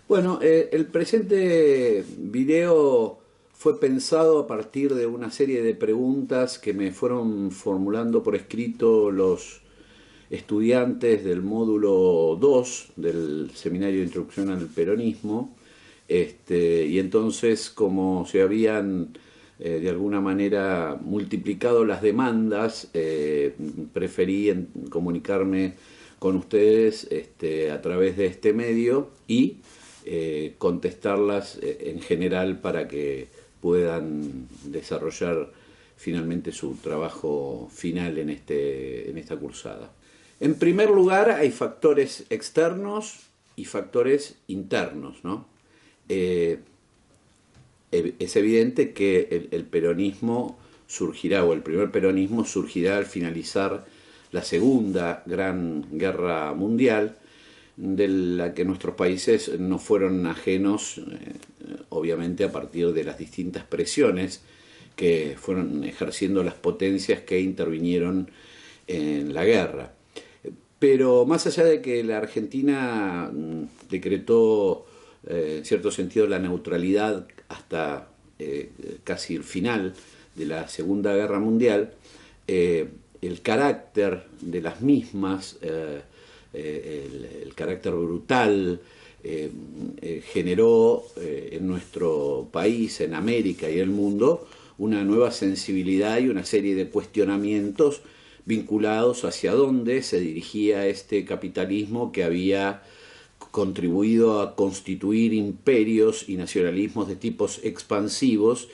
Bueno, el presente video fue pensado a partir de una serie de preguntas que me fueron formulando por escrito los estudiantes del módulo 2 del Seminario de Introducción al Peronismo. Y entonces, como se habían de alguna manera multiplicado las demandas, preferí comunicarme con ustedes a través de este medio y contestarlas en general para que puedan desarrollar finalmente su trabajo final en esta cursada. En primer lugar, hay factores externos y factores internos, ¿no? Es evidente que el peronismo surgirá, o el primer peronismo surgirá al finalizar la Segunda Gran Guerra Mundial, de la que nuestros países no fueron ajenos, obviamente a partir de las distintas presiones que fueron ejerciendo las potencias que intervinieron en la guerra. Pero más allá de que la Argentina decretó en cierto sentido la neutralidad hasta casi el final de la Segunda Guerra Mundial, el carácter de las mismas, el carácter brutal, generó en nuestro país, en América y en el mundo, una nueva sensibilidad y una serie de cuestionamientos vinculados hacia dónde se dirigía este capitalismo que había contribuido a constituir imperios y nacionalismos de tipos expansivos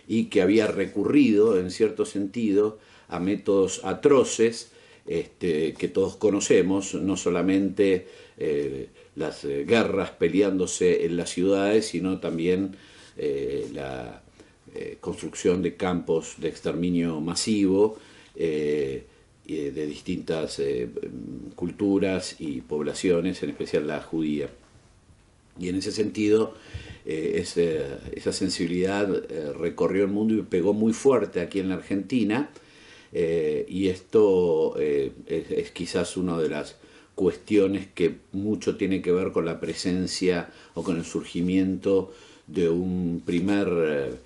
y que había recurrido, en cierto sentido, a métodos atroces que todos conocemos, no solamente las guerras peleándose en las ciudades, sino también la construcción de campos de exterminio masivo de distintas culturas y poblaciones, en especial la judía. Y en ese sentido, esa sensibilidad recorrió el mundo y pegó muy fuerte aquí en la Argentina, y esto es quizás una de las cuestiones que mucho tiene que ver con la presencia o con el surgimiento de un primer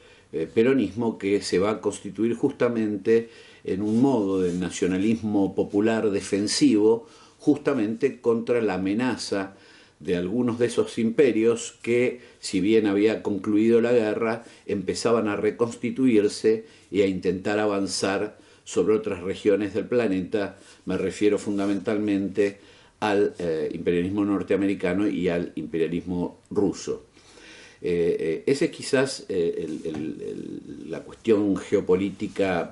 peronismo que se va a constituir justamente en un modo de nacionalismo popular defensivo, justamente contra la amenaza de algunos de esos imperios que, si bien había concluido la guerra, empezaban a reconstituirse y a intentar avanzar sobre otras regiones del planeta. Me refiero fundamentalmente al imperialismo norteamericano y al imperialismo ruso. Esa es quizás la cuestión geopolítica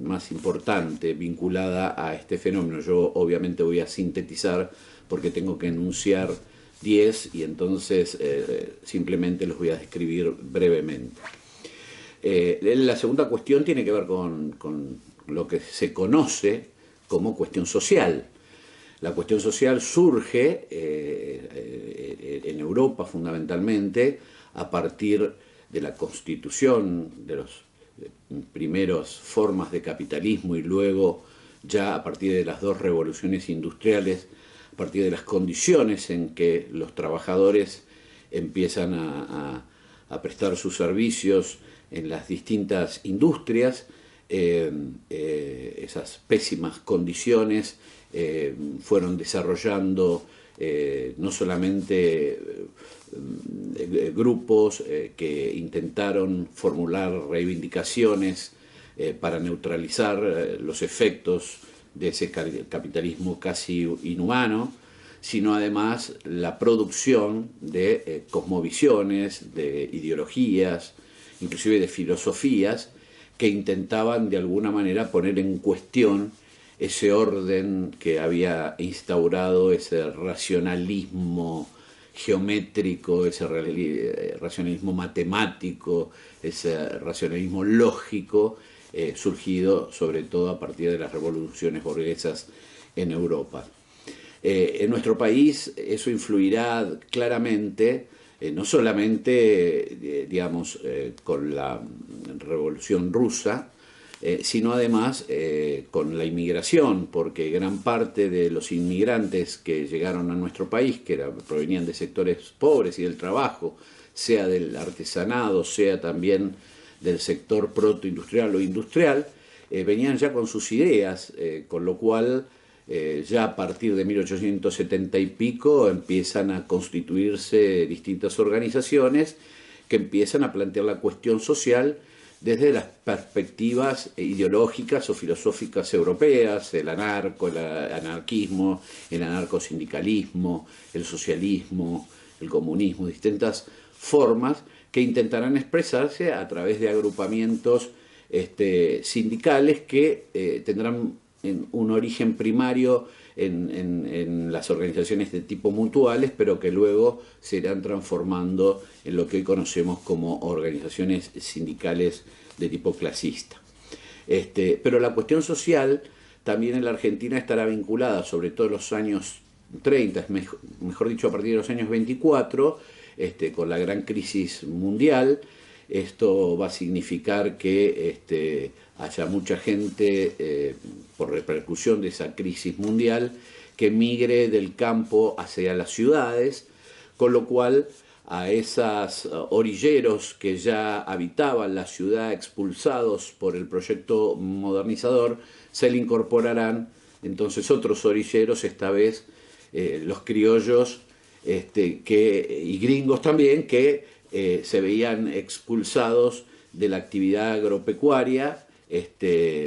más importante vinculada a este fenómeno. Yo obviamente voy a sintetizar porque tengo que enunciar 10 y entonces simplemente los voy a describir brevemente. La segunda cuestión tiene que ver con lo que se conoce como cuestión social. La cuestión social surge en Europa fundamentalmente a partir de la constitución de las primeras formas de capitalismo y luego ya a partir de las dos revoluciones industriales, a partir de las condiciones en que los trabajadores empiezan a prestar sus servicios en las distintas industrias. Esas pésimas condiciones fueron desarrollando no solamente grupos que intentaron formular reivindicaciones para neutralizar los efectos de ese capitalismo casi inhumano, sino además la producción de cosmovisiones, de ideologías, inclusive de filosofías, que intentaban de alguna manera poner en cuestión ese orden que había instaurado ese racionalismo geométrico, ese racionalismo matemático, ese racionalismo lógico, surgido sobre todo a partir de las revoluciones burguesas en Europa. En nuestro país eso influirá claramente, no solamente, digamos, con la Revolución Rusa, sino además con la inmigración, porque gran parte de los inmigrantes que llegaron a nuestro país, provenían de sectores pobres y del trabajo, sea del artesanado, sea también del sector protoindustrial o industrial, venían ya con sus ideas, con lo cual ya a partir de 1870 y pico empiezan a constituirse distintas organizaciones que empiezan a plantear la cuestión social desde las perspectivas ideológicas o filosóficas europeas, el anarquismo, el anarcosindicalismo, el socialismo, el comunismo, distintas formas que intentarán expresarse a través de agrupamientos sindicales que tendrán un origen primario en las organizaciones de tipo mutuales, pero que luego se irán transformando en lo que hoy conocemos como organizaciones sindicales de tipo clasista. Pero la cuestión social también en la Argentina estará vinculada, sobre todo en los años 30, mejor dicho a partir de los años 24, con la gran crisis mundial. Esto va a significar que haya mucha gente, por repercusión de esa crisis mundial, que migre del campo hacia las ciudades, con lo cual a esos orilleros que ya habitaban la ciudad expulsados por el proyecto modernizador, se le incorporarán entonces otros orilleros, esta vez los criollos y gringos también, que se veían expulsados de la actividad agropecuaria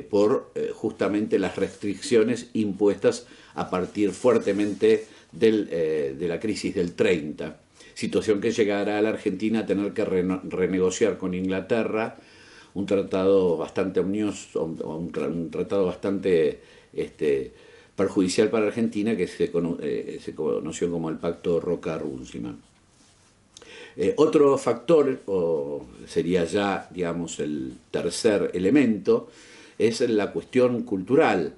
por justamente las restricciones impuestas a partir fuertemente de la crisis del 30, situación que llegará a la Argentina a tener que renegociar con Inglaterra un tratado bastante oneroso, un tratado bastante perjudicial para Argentina, que se conoció como el Pacto Roca-Runciman. Otro factor, o sería ya, digamos, el tercer elemento, es la cuestión cultural.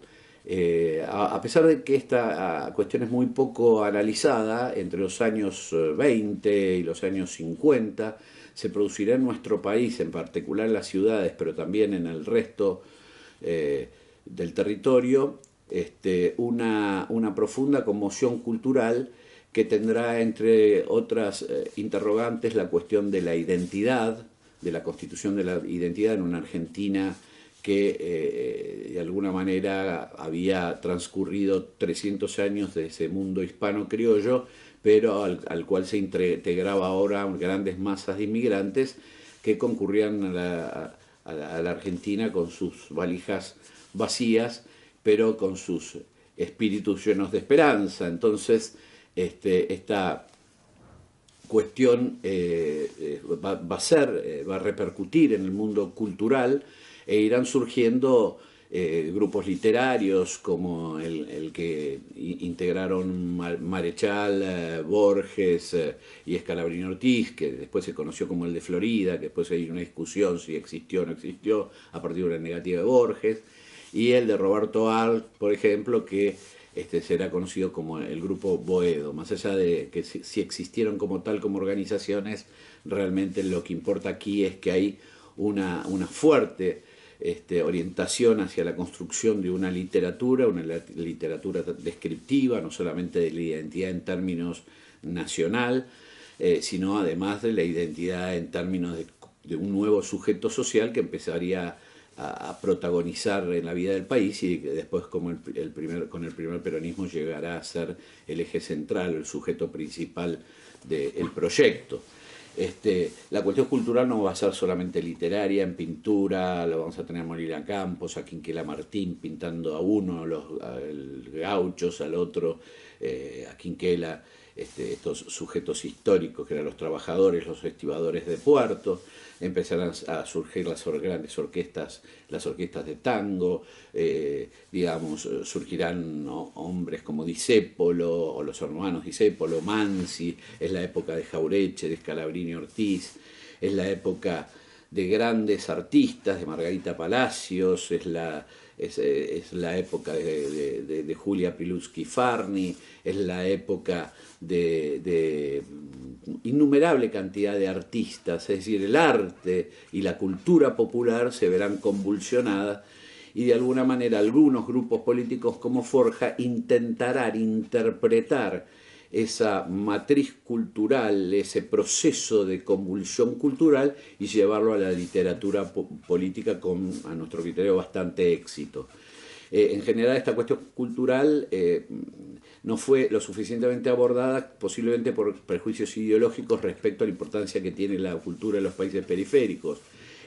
A pesar de que esta cuestión es muy poco analizada, entre los años 20 y los años 50 se producirá en nuestro país, en particular en las ciudades, pero también en el resto del territorio, una profunda conmoción cultural que tendrá, entre otras interrogantes, la cuestión de la identidad, de la constitución de la identidad en una Argentina que de alguna manera había transcurrido 300 años de ese mundo hispano-criollo, pero al cual se integraba ahora grandes masas de inmigrantes que concurrían a la Argentina con sus valijas vacías, pero con sus espíritus llenos de esperanza. Entonces, esta cuestión va a repercutir en el mundo cultural e irán surgiendo grupos literarios como el que integraron Marechal, Borges y Scalabrini Ortiz, que después se conoció como el de Florida, que después hay una discusión si existió o no existió a partir de una negativa de Borges, y el de Roberto Arlt, por ejemplo, que será conocido como el Grupo Boedo. Más allá de que si existieron como tal, como organizaciones, realmente lo que importa aquí es que hay una fuerte orientación hacia la construcción de una literatura descriptiva, no solamente de la identidad en términos nacional, sino además de la identidad en términos de un nuevo sujeto social que empezaría a protagonizar en la vida del país y que después con el primer peronismo llegará a ser el eje central, el sujeto principal del proyecto. La cuestión cultural no va a ser solamente literaria, en pintura, lo vamos a tener a Molina Campos, a Quinquela Martín pintando a uno, el gauchos, al otro, a Quinquela, estos sujetos históricos que eran los trabajadores, los estibadores de puerto. Empezarán a surgir las grandes orquestas, las orquestas de tango, surgirán, ¿no?, hombres como Discépolo, o los hermanos Discépolo, Mansi, es la época de Jaureche, de Scalabrini Ortiz, es la época de grandes artistas, de Margarita Palacios, es la época de Julia Piluski-Farni, es la época de innumerable cantidad de artistas, es decir, el arte y la cultura popular se verán convulsionadas y de alguna manera algunos grupos políticos como Forja intentarán interpretar esa matriz cultural, ese proceso de convulsión cultural y llevarlo a la literatura política con, a nuestro criterio, bastante éxito. En general esta cuestión cultural no fue lo suficientemente abordada, posiblemente por prejuicios ideológicos respecto a la importancia que tiene la cultura en los países periféricos.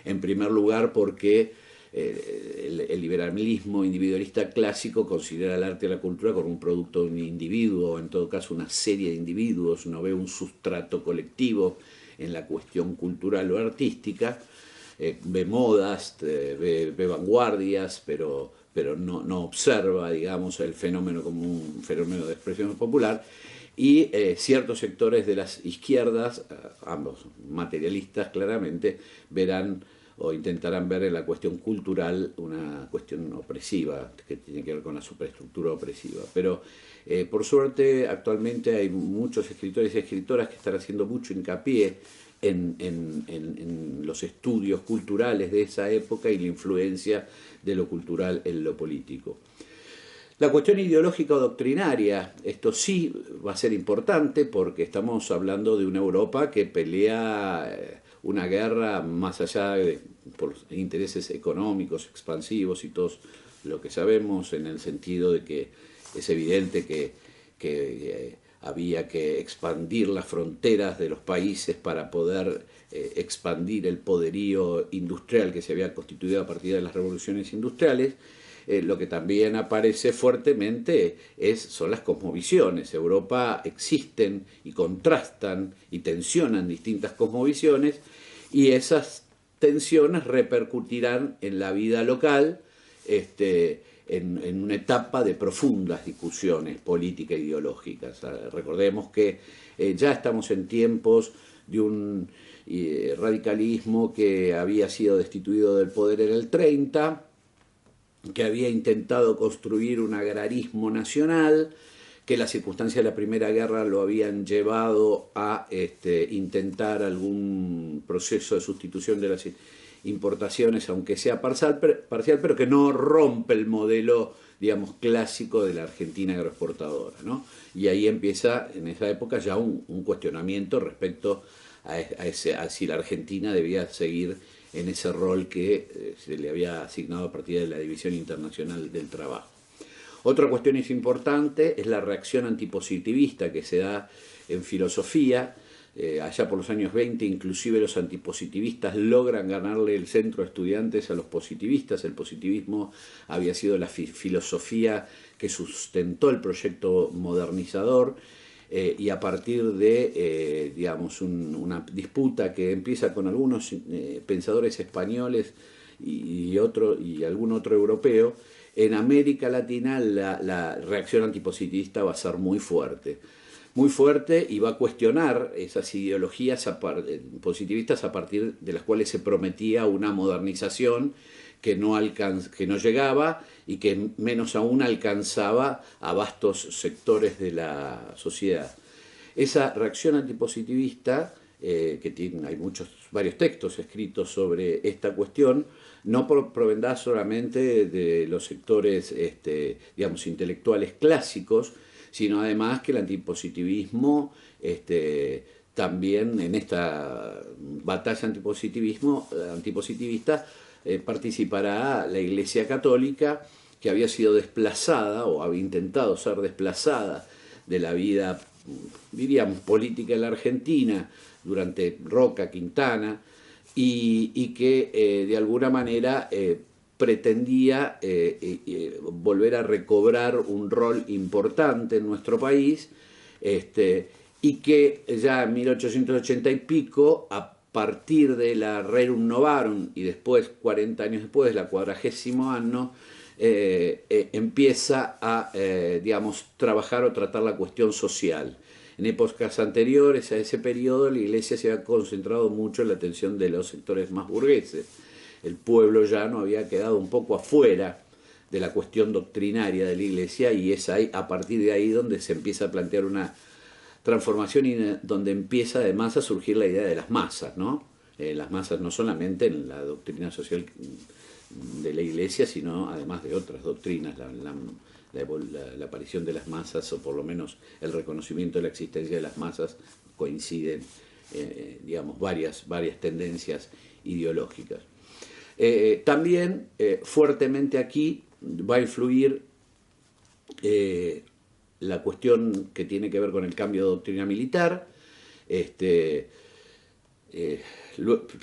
En primer lugar porque el liberalismo individualista clásico considera el arte y la cultura como un producto de un individuo, o en todo caso una serie de individuos, no ve un sustrato colectivo en la cuestión cultural o artística, ve modas, ve vanguardias, pero no observa, digamos, el fenómeno como un fenómeno de expresión popular, y ciertos sectores de las izquierdas, ambos materialistas claramente, verán o intentarán ver en la cuestión cultural una cuestión opresiva, que tiene que ver con la superestructura opresiva. Pero por suerte actualmente hay muchos escritores y escritoras que están haciendo mucho hincapié en los estudios culturales de esa época y la influencia de lo cultural en lo político. La cuestión ideológica o doctrinaria, esto sí va a ser importante porque estamos hablando de una Europa que pelea una guerra más allá de por intereses económicos, expansivos y todo lo que sabemos, en el sentido de que es evidente que había que expandir las fronteras de los países para poder expandir el poderío industrial que se había constituido a partir de las revoluciones industriales. Lo que también aparece fuertemente son las cosmovisiones. En Europa existen y contrastan y tensionan distintas cosmovisiones y esas tensiones repercutirán en la vida local en una etapa de profundas discusiones políticas e ideológicas. Recordemos que ya estamos en tiempos de un radicalismo que había sido destituido del poder en el 30, que había intentado construir un agrarismo nacional, que las circunstancias de la Primera Guerra lo habían llevado a intentar algún proceso de sustitución de las importaciones, aunque sea parcial, pero que no rompe el modelo, digamos, clásico de la Argentina agroexportadora, ¿no? Y ahí empieza, en esa época, ya un cuestionamiento respecto a si la Argentina debía seguir en ese rol que se le había asignado a partir de la División Internacional del Trabajo. Otra cuestión importante es la reacción antipositivista que se da en filosofía. Allá por los años 20, inclusive los antipositivistas logran ganarle el centro de estudiantes a los positivistas. El positivismo había sido la filosofía que sustentó el proyecto modernizador, y a partir de, digamos, una disputa que empieza con algunos pensadores españoles y algún otro europeo, en América Latina la reacción antipositivista va a ser muy fuerte y va a cuestionar esas ideologías positivistas a partir de las cuales se prometía una modernización que no llegaba y que menos aún alcanzaba a vastos sectores de la sociedad. Esa reacción antipositivista, hay varios textos escritos sobre esta cuestión, no provendrá solamente de los sectores digamos, intelectuales clásicos, sino además que el antipositivismo también en esta batalla antipositivista participará la Iglesia Católica, que había sido desplazada o había intentado ser desplazada de la vida, diríamos, política en la Argentina durante Roca, Quintana, y que de alguna manera pretendía volver a recobrar un rol importante en nuestro país, y que ya en 1880 y pico, a partir de la Rerum Novarum y después, 40 años después, la 40º año, empieza a, digamos, trabajar o tratar la cuestión social. En épocas anteriores a ese periodo, la Iglesia se había concentrado mucho en la atención de los sectores más burgueses. El pueblo llano había quedado un poco afuera de la cuestión doctrinaria de la Iglesia, y es ahí, a partir de ahí donde se empieza a plantear una transformación y donde empieza además a surgir la idea de las masas, ¿no? Las masas no solamente en la doctrina social de la Iglesia, sino además de otras doctrinas, la aparición de las masas, o por lo menos el reconocimiento de la existencia de las masas, coinciden, digamos, varias tendencias ideológicas. También fuertemente aquí va a influir la cuestión que tiene que ver con el cambio de doctrina militar.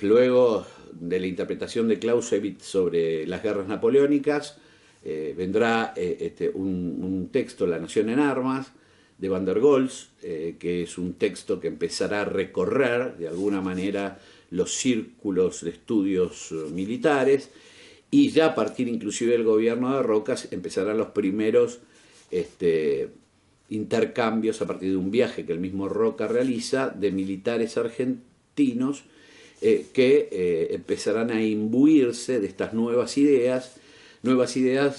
Luego de la interpretación de Clausewitz sobre las guerras napoleónicas, vendrá un texto, La Nación en Armas, de Van der Goltz, que es un texto que empezará a recorrer de alguna manera los círculos de estudios militares, y ya a partir inclusive del gobierno de Rocas empezarán los primeros intercambios a partir de un viaje que el mismo Roca realiza de militares argentinos que empezarán a imbuirse de estas nuevas ideas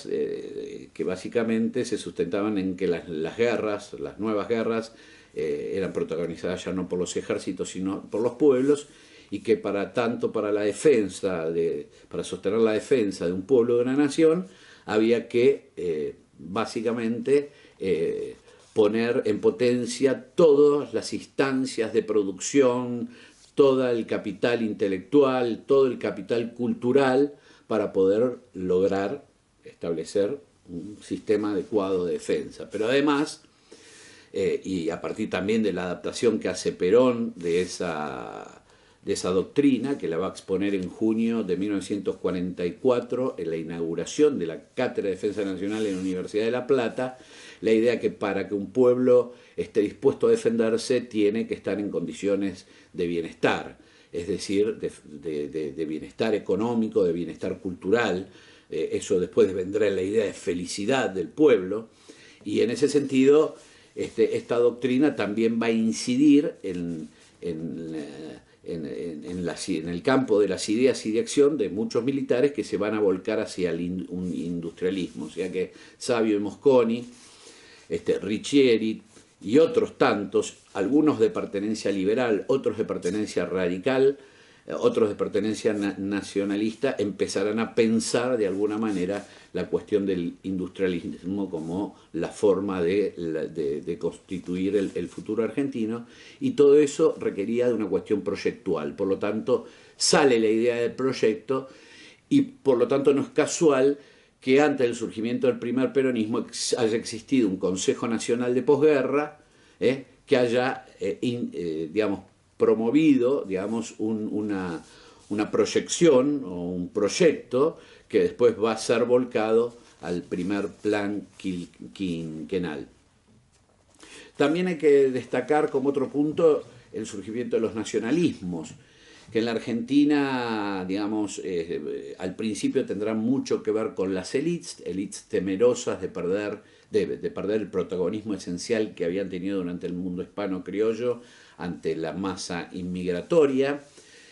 que básicamente se sustentaban en que las nuevas guerras, eran protagonizadas ya no por los ejércitos sino por los pueblos, y que para sostener la defensa de un pueblo, de una nación, había que básicamente poner en potencia todas las instancias de producción, todo el capital intelectual, todo el capital cultural, para poder lograr establecer un sistema adecuado de defensa. Pero además, y a partir también de la adaptación que hace Perón de esa doctrina, que la va a exponer en junio de 1944 en la inauguración de la Cátedra de Defensa Nacional en la Universidad de La Plata, la idea que para que un pueblo esté dispuesto a defenderse tiene que estar en condiciones de bienestar, es decir, de bienestar económico, de bienestar cultural. Eso después vendrá la idea de felicidad del pueblo, y en ese sentido esta doctrina también va a incidir en el campo de las ideas y de acción de muchos militares que se van a volcar hacia un industrialismo. O sea que Savio y Mosconi, Riccieri y otros tantos, algunos de pertenencia liberal, otros de pertenencia radical, otros de pertenencia nacionalista, empezarán a pensar de alguna manera la cuestión del industrialismo como la forma de constituir el futuro argentino, y todo eso requería de una cuestión proyectual. Por lo tanto, sale la idea del proyecto, y por lo tanto no es casual que antes del surgimiento del primer peronismo haya existido un Consejo Nacional de Posguerra, que haya, digamos, promovido, digamos, una proyección o un proyecto que después va a ser volcado al primer plan quinquenal. También hay que destacar como otro punto el surgimiento de los nacionalismos, que en la Argentina, digamos, al principio tendrán mucho que ver con las élites temerosas de perder el protagonismo esencial que habían tenido durante el mundo hispano criollo ante la masa inmigratoria.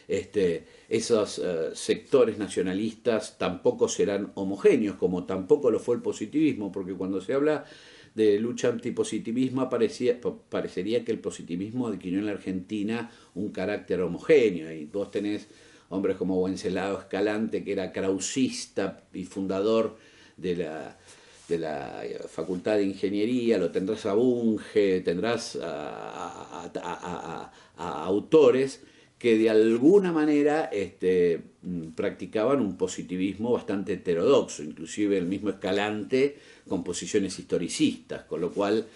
Esos sectores nacionalistas tampoco serán homogéneos, como tampoco lo fue el positivismo, porque cuando se habla de lucha antipositivismo parecería que el positivismo adquirió en la Argentina un carácter homogéneo, y vos tenés hombres como Wenceslao Escalante, que era krausista y fundador de la Facultad de Ingeniería, lo tendrás a Bunge, tendrás a autores que de alguna manera practicaban un positivismo bastante heterodoxo, inclusive el mismo Escalante con posiciones historicistas, con lo cual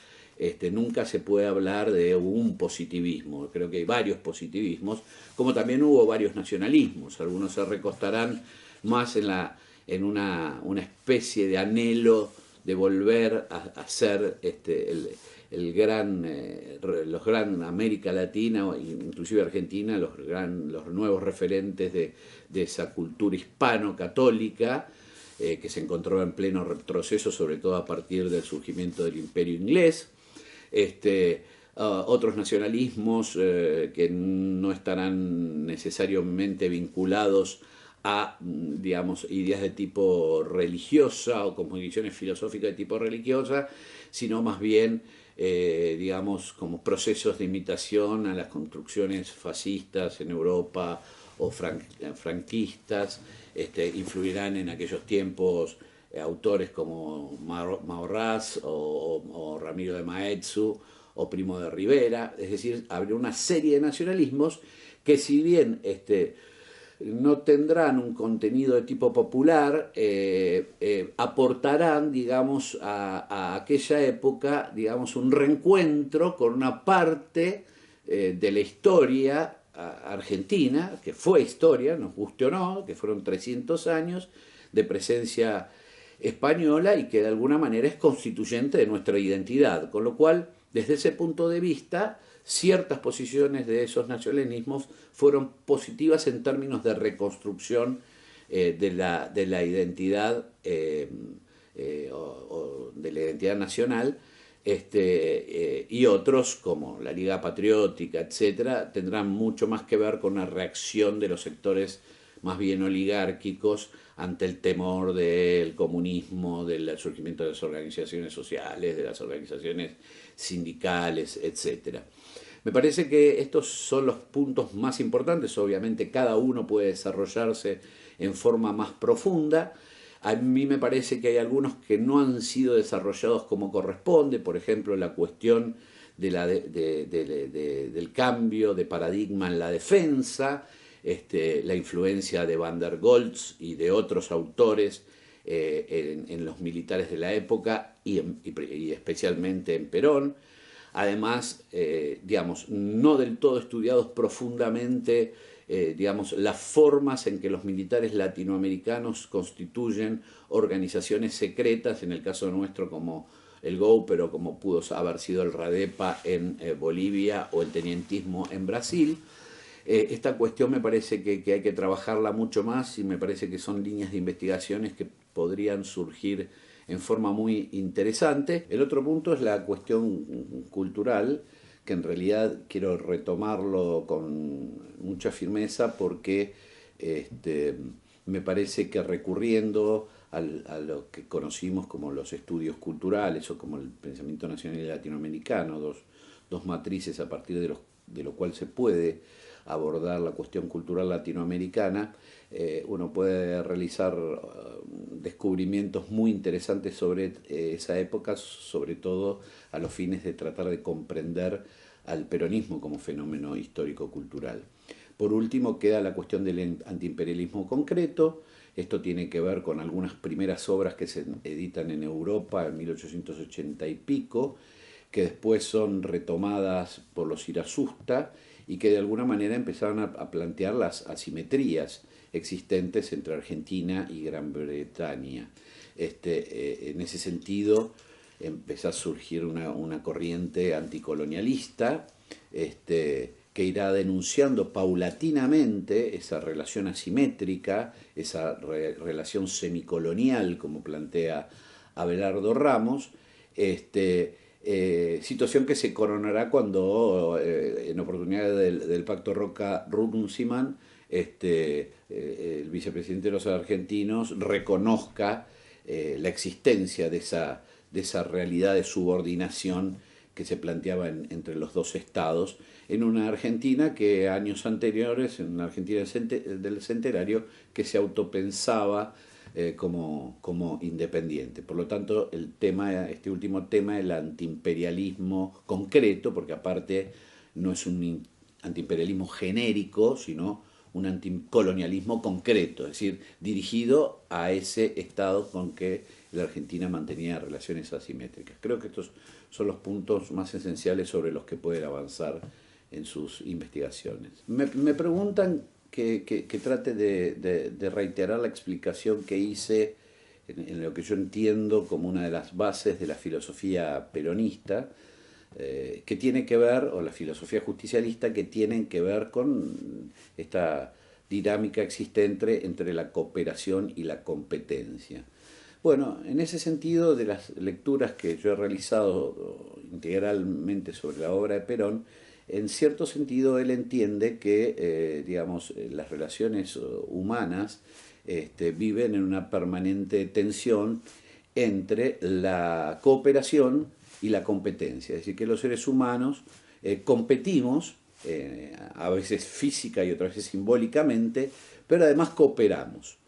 nunca se puede hablar de un positivismo. Creo que hay varios positivismos, como también hubo varios nacionalismos. Algunos se recostarán más en una especie de anhelo de volver a ser los gran América Latina, inclusive Argentina, los nuevos referentes de esa cultura hispano-católica, que se encontró en pleno retroceso, sobre todo a partir del surgimiento del Imperio Inglés. otros nacionalismos que no estarán necesariamente vinculados a, digamos, ideas de tipo religiosa o cosmovisiones filosóficas de tipo religiosa, sino más bien, digamos, como procesos de imitación a las construcciones fascistas en Europa o franquistas. Influirán en aquellos tiempos autores como Maurras o Ramiro de Maeztu o Primo de Rivera. Es decir, habría una serie de nacionalismos que, si bien no tendrán un contenido de tipo popular, aportarán, digamos, a aquella época, digamos, un reencuentro con una parte de la historia argentina, que fue historia, nos guste o no, que fueron 300 años de presencia española y que de alguna manera es constituyente de nuestra identidad, con lo cual, desde ese punto de vista, ciertas posiciones de esos nacionalismos fueron positivas en términos de reconstrucción de la identidad o de la identidad nacional, y otros como la Liga Patriótica, etcétera, tendrán mucho más que ver con una reacción de los sectores más bien oligárquicos ante el temor del comunismo, del surgimiento de las organizaciones sociales, de las organizaciones sindicales, etcétera. Me parece que estos son los puntos más importantes. Obviamente cada uno puede desarrollarse en forma más profunda. A mí me parece que hay algunos que no han sido desarrollados como corresponde, por ejemplo la cuestión del cambio de paradigma en la defensa, la influencia de Van der Goltz y de otros autores en los militares de la época y especialmente en Perón. Además, digamos, no del todo estudiados profundamente, digamos, las formas en que los militares latinoamericanos constituyen organizaciones secretas, en el caso nuestro como el GO, pero como pudo haber sido el RADEPA en Bolivia o el tenientismo en Brasil. Esta cuestión me parece que hay que trabajarla mucho más y me parece que son líneas de investigaciones que podrían surgir en forma muy interesante. El otro punto es la cuestión cultural, que en realidad quiero retomarlo con mucha firmeza porque me parece que recurriendo a lo que conocimos como los estudios culturales o como el pensamiento nacional y latinoamericano, dos matrices a partir de lo cual se puede abordar la cuestión cultural latinoamericana, uno puede realizar descubrimientos muy interesantes sobre esa época, sobre todo a los fines de tratar de comprender al peronismo como fenómeno histórico-cultural. Por último, queda la cuestión del antiimperialismo concreto. Esto tiene que ver con algunas primeras obras que se editan en Europa en 1880 y pico, que después son retomadas por los Irasusta y que de alguna manera empezaron a plantear las asimetrías existentes entre Argentina y Gran Bretaña. En ese sentido empezó a surgir una corriente anticolonialista que irá denunciando paulatinamente esa relación asimétrica, esa relación semicolonial, como plantea Abelardo Ramos, situación que se coronará cuando, en oportunidad del Pacto Roca-Runciman, el vicepresidente de los argentinos reconozca la existencia de esa realidad de subordinación que se planteaba entre los dos estados en una Argentina que años anteriores, en una Argentina del centenario, que se autopensaba como independiente. Por lo tanto, este último tema, el antiimperialismo concreto, porque aparte no es un antiimperialismo genérico, sino un anticolonialismo concreto, es decir, dirigido a ese Estado con que la Argentina mantenía relaciones asimétricas. Creo que estos son los puntos más esenciales sobre los que pueden avanzar en sus investigaciones. Me preguntan que trate de reiterar la explicación que hice en lo que yo entiendo como una de las bases de la filosofía peronista, que tiene que ver, o la filosofía justicialista, que tienen que ver con esta dinámica existente entre la cooperación y la competencia. Bueno, en ese sentido, de las lecturas que yo he realizado integralmente sobre la obra de Perón, en cierto sentido él entiende que, digamos, las relaciones humanas viven en una permanente tensión entre la cooperación y la competencia. Es decir, que los seres humanos competimos, a veces física y otras veces simbólicamente, pero además cooperamos.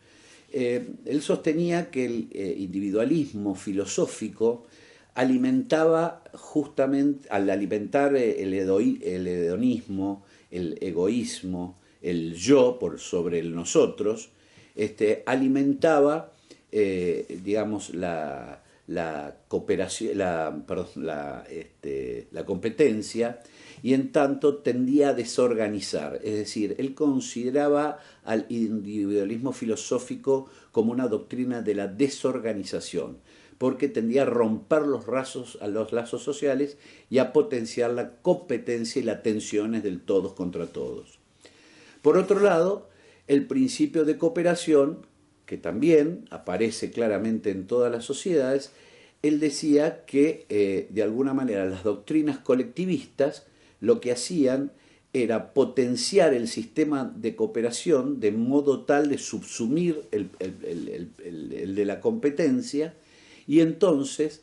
Él sostenía que el individualismo filosófico alimentaba justamente, al alimentar el hedonismo, el egoísmo, el yo por sobre el nosotros, alimentaba, digamos, la cooperación, la competencia, y en tanto tendía a desorganizar. Es decir, él consideraba al individualismo filosófico como una doctrina de la desorganización, porque tendía a romper los lazos sociales y a potenciar la competencia y las tensiones del todos contra todos. Por otro lado, el principio de cooperación, que también aparece claramente en todas las sociedades, él decía que de alguna manera las doctrinas colectivistas lo que hacían era potenciar el sistema de cooperación de modo tal de subsumir el de la competencia, y entonces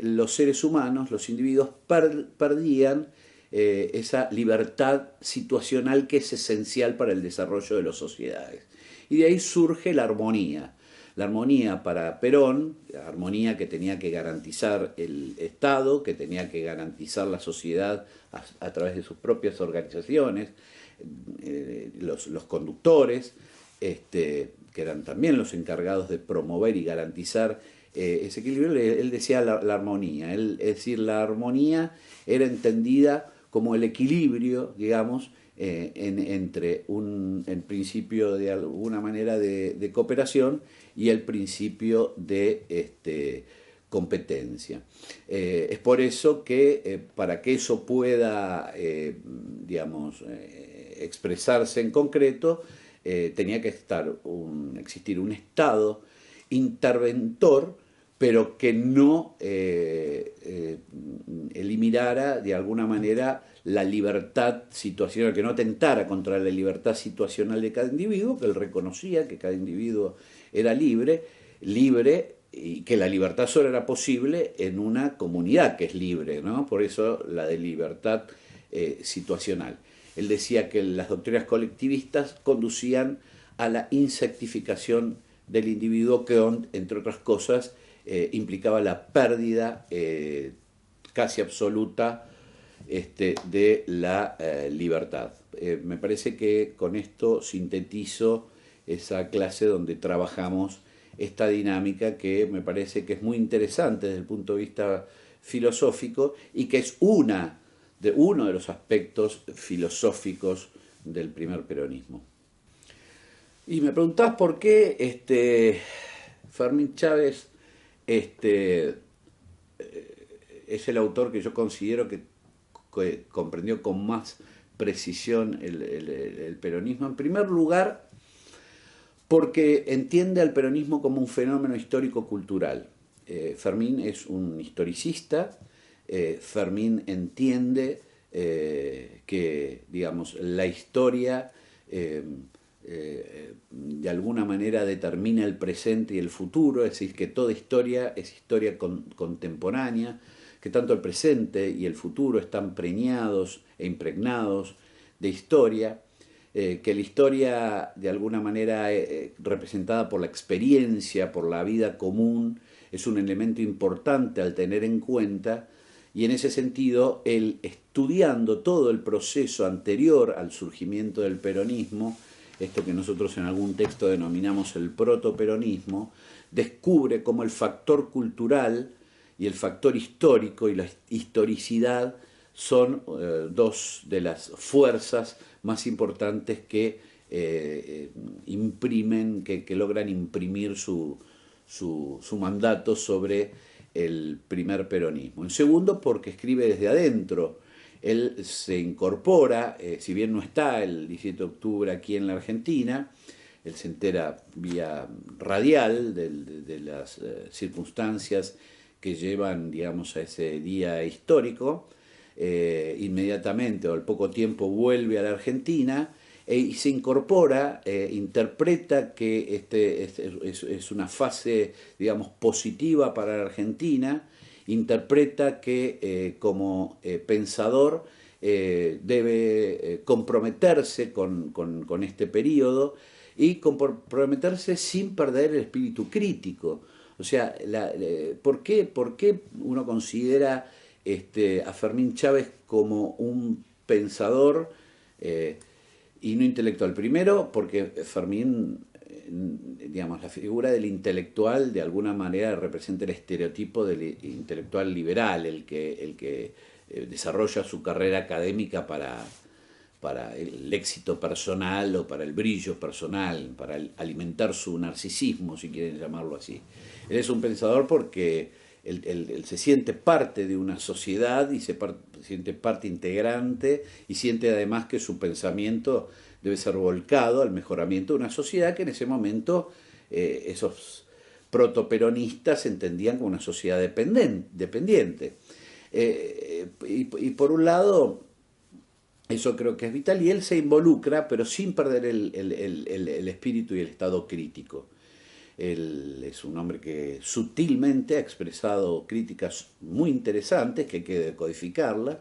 los seres humanos, los individuos, perdían esa libertad situacional que es esencial para el desarrollo de las sociedades. Y de ahí surge la armonía. La armonía para Perón, la armonía que tenía que garantizar el Estado, que tenía que garantizar la sociedad a través de sus propias organizaciones, los conductores, que eran también los encargados de promover y garantizar ese equilibrio. Él decía la armonía. Es decir, la armonía era entendida como el equilibrio, digamos, entre el principio de alguna manera de cooperación y el principio de competencia. Es por eso que para que eso pueda, digamos, expresarse en concreto, tenía que existir un Estado interventor, pero que no eliminara de alguna manera la libertad situacional, que no atentara contra la libertad situacional de cada individuo, que él reconocía que cada individuo era libre, y que la libertad solo era posible en una comunidad que es libre, ¿no? Por eso la de libertad situacional. Él decía que las doctrinas colectivistas conducían a la insectificación del individuo, que, entre otras cosas, implicaba la pérdida casi absoluta de la libertad. Me parece que con esto sintetizo esa clase donde trabajamos esta dinámica, que me parece que es muy interesante desde el punto de vista filosófico y que es uno de los aspectos filosóficos del primer peronismo. Y me preguntás por qué Fermín Chávez es el autor que yo considero que comprendió con más precisión el peronismo. En primer lugar, porque entiende al peronismo como un fenómeno histórico-cultural. Fermín es un historicista. Fermín entiende que, digamos, la historia de alguna manera determina el presente y el futuro, es decir, que toda historia es historia contemporánea, que tanto el presente y el futuro están preñados e impregnados de historia, que la historia de alguna manera representada por la experiencia, por la vida común, es un elemento importante al tener en cuenta, y en ese sentido, él, estudiando todo el proceso anterior al surgimiento del peronismo, esto que nosotros en algún texto denominamos el protoperonismo, descubre cómo el factor cultural y el factor histórico y la historicidad son dos de las fuerzas más importantes que que logran imprimir su mandato sobre el primer peronismo. En segundo, porque escribe desde adentro. Él se incorpora, si bien no está el 17 de octubre aquí en la Argentina, él se entera vía radial de las circunstancias que llevan, digamos, a ese día histórico. Inmediatamente o al poco tiempo vuelve a la Argentina y se incorpora, interpreta que es una fase, digamos, positiva para la Argentina, interpreta que como pensador debe comprometerse con este periodo y comprometerse sin perder el espíritu crítico. O sea, ¿por qué uno considera a Fermín Chávez como un pensador y no intelectual? Primero, porque Fermín, digamos, la figura del intelectual de alguna manera representa el estereotipo del intelectual liberal, el que desarrolla su carrera académica para el éxito personal o para el brillo personal, para alimentar su narcisismo, si quieren llamarlo así. Él es un pensador porque él se siente parte de una sociedad y se siente parte integrante y siente además que su pensamiento debe ser volcado al mejoramiento de una sociedad que en ese momento esos protoperonistas entendían como una sociedad dependiente. Y por un lado, eso creo que es vital, y él se involucra, pero sin perder el espíritu y el estado crítico. Él es un hombre que sutilmente ha expresado críticas muy interesantes, que hay que decodificarlas,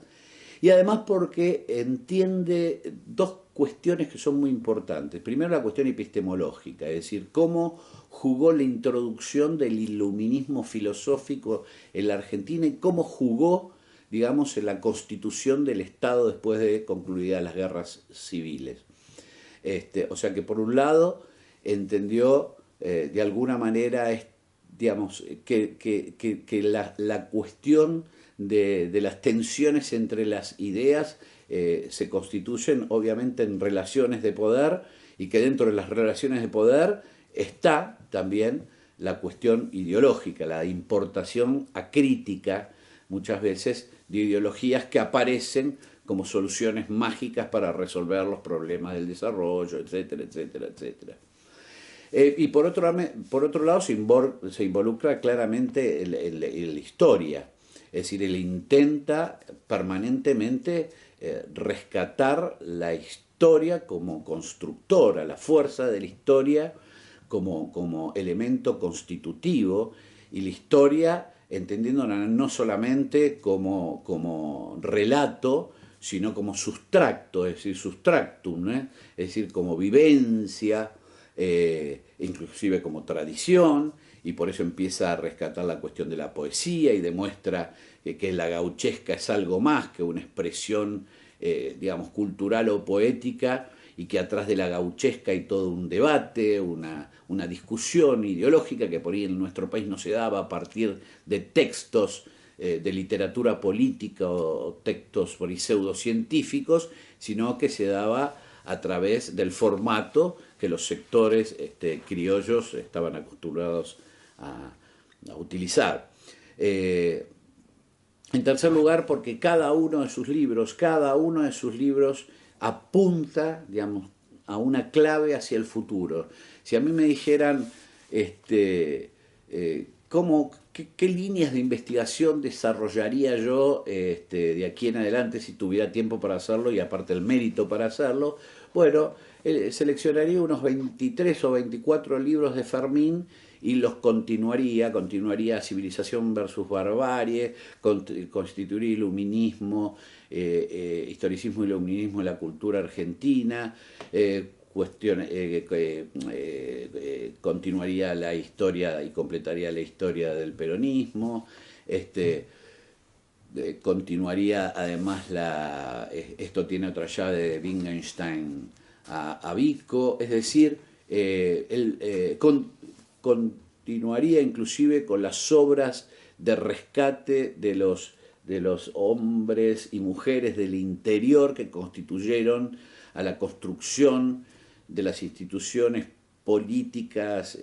y además porque entiende dos cuestiones que son muy importantes. Primero, la cuestión epistemológica, es decir, cómo jugó la introducción del iluminismo filosófico en la Argentina y cómo jugó, digamos, en la constitución del Estado después de concluidas las guerras civiles. O sea que por un lado entendió de alguna manera, digamos, que la cuestión de las tensiones entre las ideas se constituyen obviamente en relaciones de poder, y que dentro de las relaciones de poder está también la cuestión ideológica, la importación acrítica muchas veces de ideologías que aparecen como soluciones mágicas para resolver los problemas del desarrollo, etcétera, etcétera, etcétera. Y por otro lado se involucra claramente en la historia, es decir, él intenta permanentemente rescatar la historia como constructora, la fuerza de la historia como elemento constitutivo, y la historia entendiéndola no solamente como relato, sino como sustracto, es decir, substractum, es decir, como vivencia, inclusive como tradición, y por eso empieza a rescatar la cuestión de la poesía y demuestra que la gauchesca es algo más que una expresión, digamos, cultural o poética, y que atrás de la gauchesca hay todo un debate, una discusión ideológica que por ahí en nuestro país no se daba a partir de textos de literatura política o textos por ahí pseudocientíficos, sino que se daba a través del formato que los sectores criollos estaban acostumbrados a utilizar. En tercer lugar, porque cada uno de sus libros apunta, digamos, a una clave hacia el futuro. Si a mí me dijeran qué líneas de investigación desarrollaría yo de aquí en adelante si tuviera tiempo para hacerlo y aparte el mérito para hacerlo, bueno, seleccionaría unos 23 o 24 libros de Fermín y los continuaría Civilización versus Barbarie, constituiría Iluminismo, historicismo y iluminismo en la cultura argentina, continuaría la historia y completaría la historia del peronismo, continuaría además esto tiene otra llave de Wittgenstein a Vico, es decir, continuaría inclusive con las obras de rescate de los hombres y mujeres del interior que constituyeron a la construcción de las instituciones políticas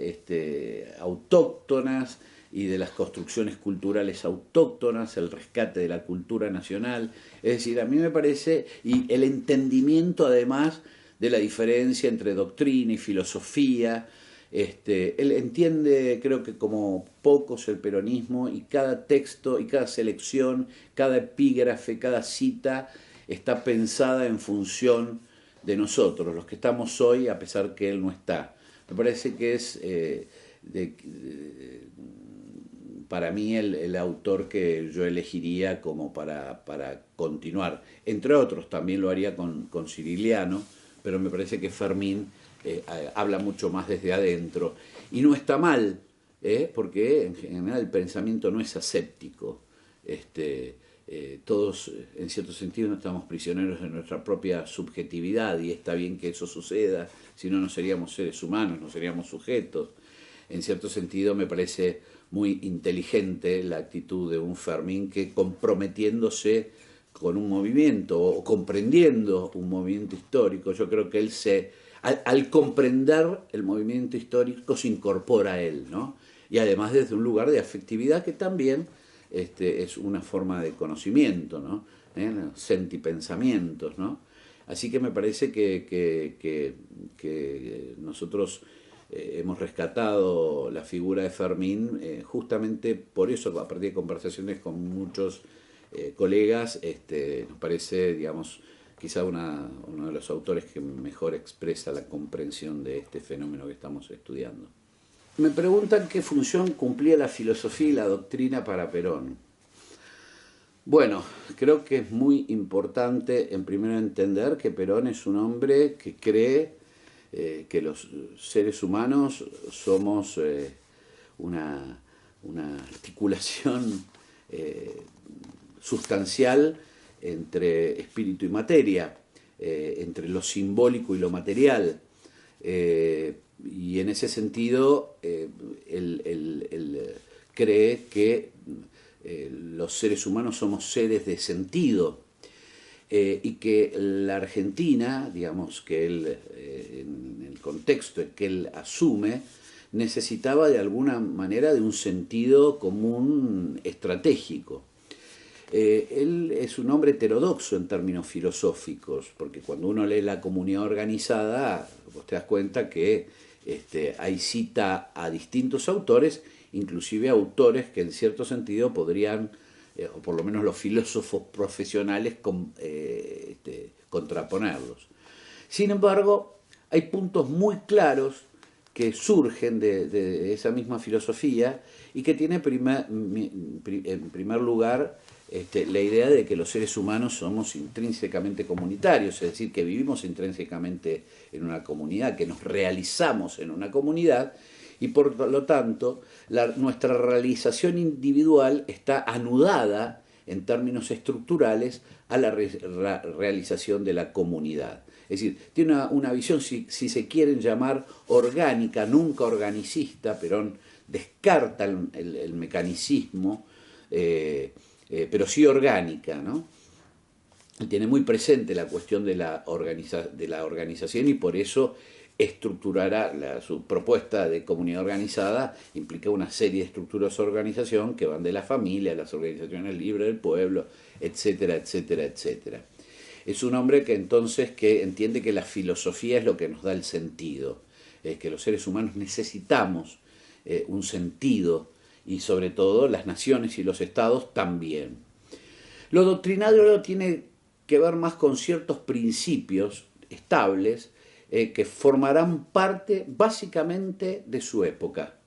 autóctonas y de las construcciones culturales autóctonas, el rescate de la cultura nacional. Es decir, a mí me parece, y el entendimiento además de la diferencia entre doctrina y filosofía. Él entiende, creo que como pocos, el peronismo, y cada texto y cada selección, cada epígrafe, cada cita está pensada en función de nosotros, los que estamos hoy, a pesar que él no está. Me parece que es para mí el autor que yo elegiría como para continuar. Entre otros, también lo haría con Cirigliano, pero me parece que Fermín habla mucho más desde adentro. Y no está mal, porque en general el pensamiento no es aséptico. Todos, en cierto sentido, no estamos prisioneros de nuestra propia subjetividad, y está bien que eso suceda, si no, no seríamos seres humanos, no seríamos sujetos. En cierto sentido, me parece muy inteligente la actitud de un Fermín que, comprometiéndose con un movimiento o comprendiendo un movimiento histórico, yo creo que él al comprender el movimiento histórico se incorpora a él, ¿no? Y además desde un lugar de afectividad que también es una forma de conocimiento, ¿no? Los sentipensamientos, ¿no? Así que me parece que nosotros hemos rescatado la figura de Fermín justamente por eso, a partir de conversaciones con muchos colegas, nos parece, digamos, quizá uno de los autores que mejor expresa la comprensión de este fenómeno que estamos estudiando. Me preguntan qué función cumplía la filosofía y la doctrina para Perón. Bueno, creo que es muy importante, en primero, entender que Perón es un hombre que cree que los seres humanos somos una articulación sustancial entre espíritu y materia, entre lo simbólico y lo material. Y en ese sentido, él cree que los seres humanos somos seres de sentido, y que la Argentina, digamos, que él, en el contexto que él asume, necesitaba de alguna manera de un sentido común estratégico. Él es un hombre heterodoxo en términos filosóficos, porque cuando uno lee La Comunidad Organizada, vos te das cuenta que hay cita a distintos autores, inclusive autores que en cierto sentido podrían, o por lo menos los filósofos profesionales, contraponerlos. Sin embargo, hay puntos muy claros que surgen de esa misma filosofía y que tiene en primer lugar la idea de que los seres humanos somos intrínsecamente comunitarios, es decir, que vivimos intrínsecamente en una comunidad, que nos realizamos en una comunidad, y por lo tanto nuestra realización individual está anudada en términos estructurales a la realización de la comunidad. Es decir, tiene una visión, si se quieren llamar, orgánica, nunca organicista. Perón descarta el mecanicismo, pero sí orgánica, ¿no? Y tiene muy presente la cuestión de la organización, y por eso estructurará su propuesta de comunidad organizada, implica una serie de estructuras de organización que van de la familia, las organizaciones libres del pueblo, etcétera, etcétera, etcétera. Es un hombre que entonces entiende que la filosofía es lo que nos da el sentido, que los seres humanos necesitamos un sentido, y sobre todo las naciones y los estados también. Lo doctrinario tiene que ver más con ciertos principios estables que formarán parte básicamente de su época.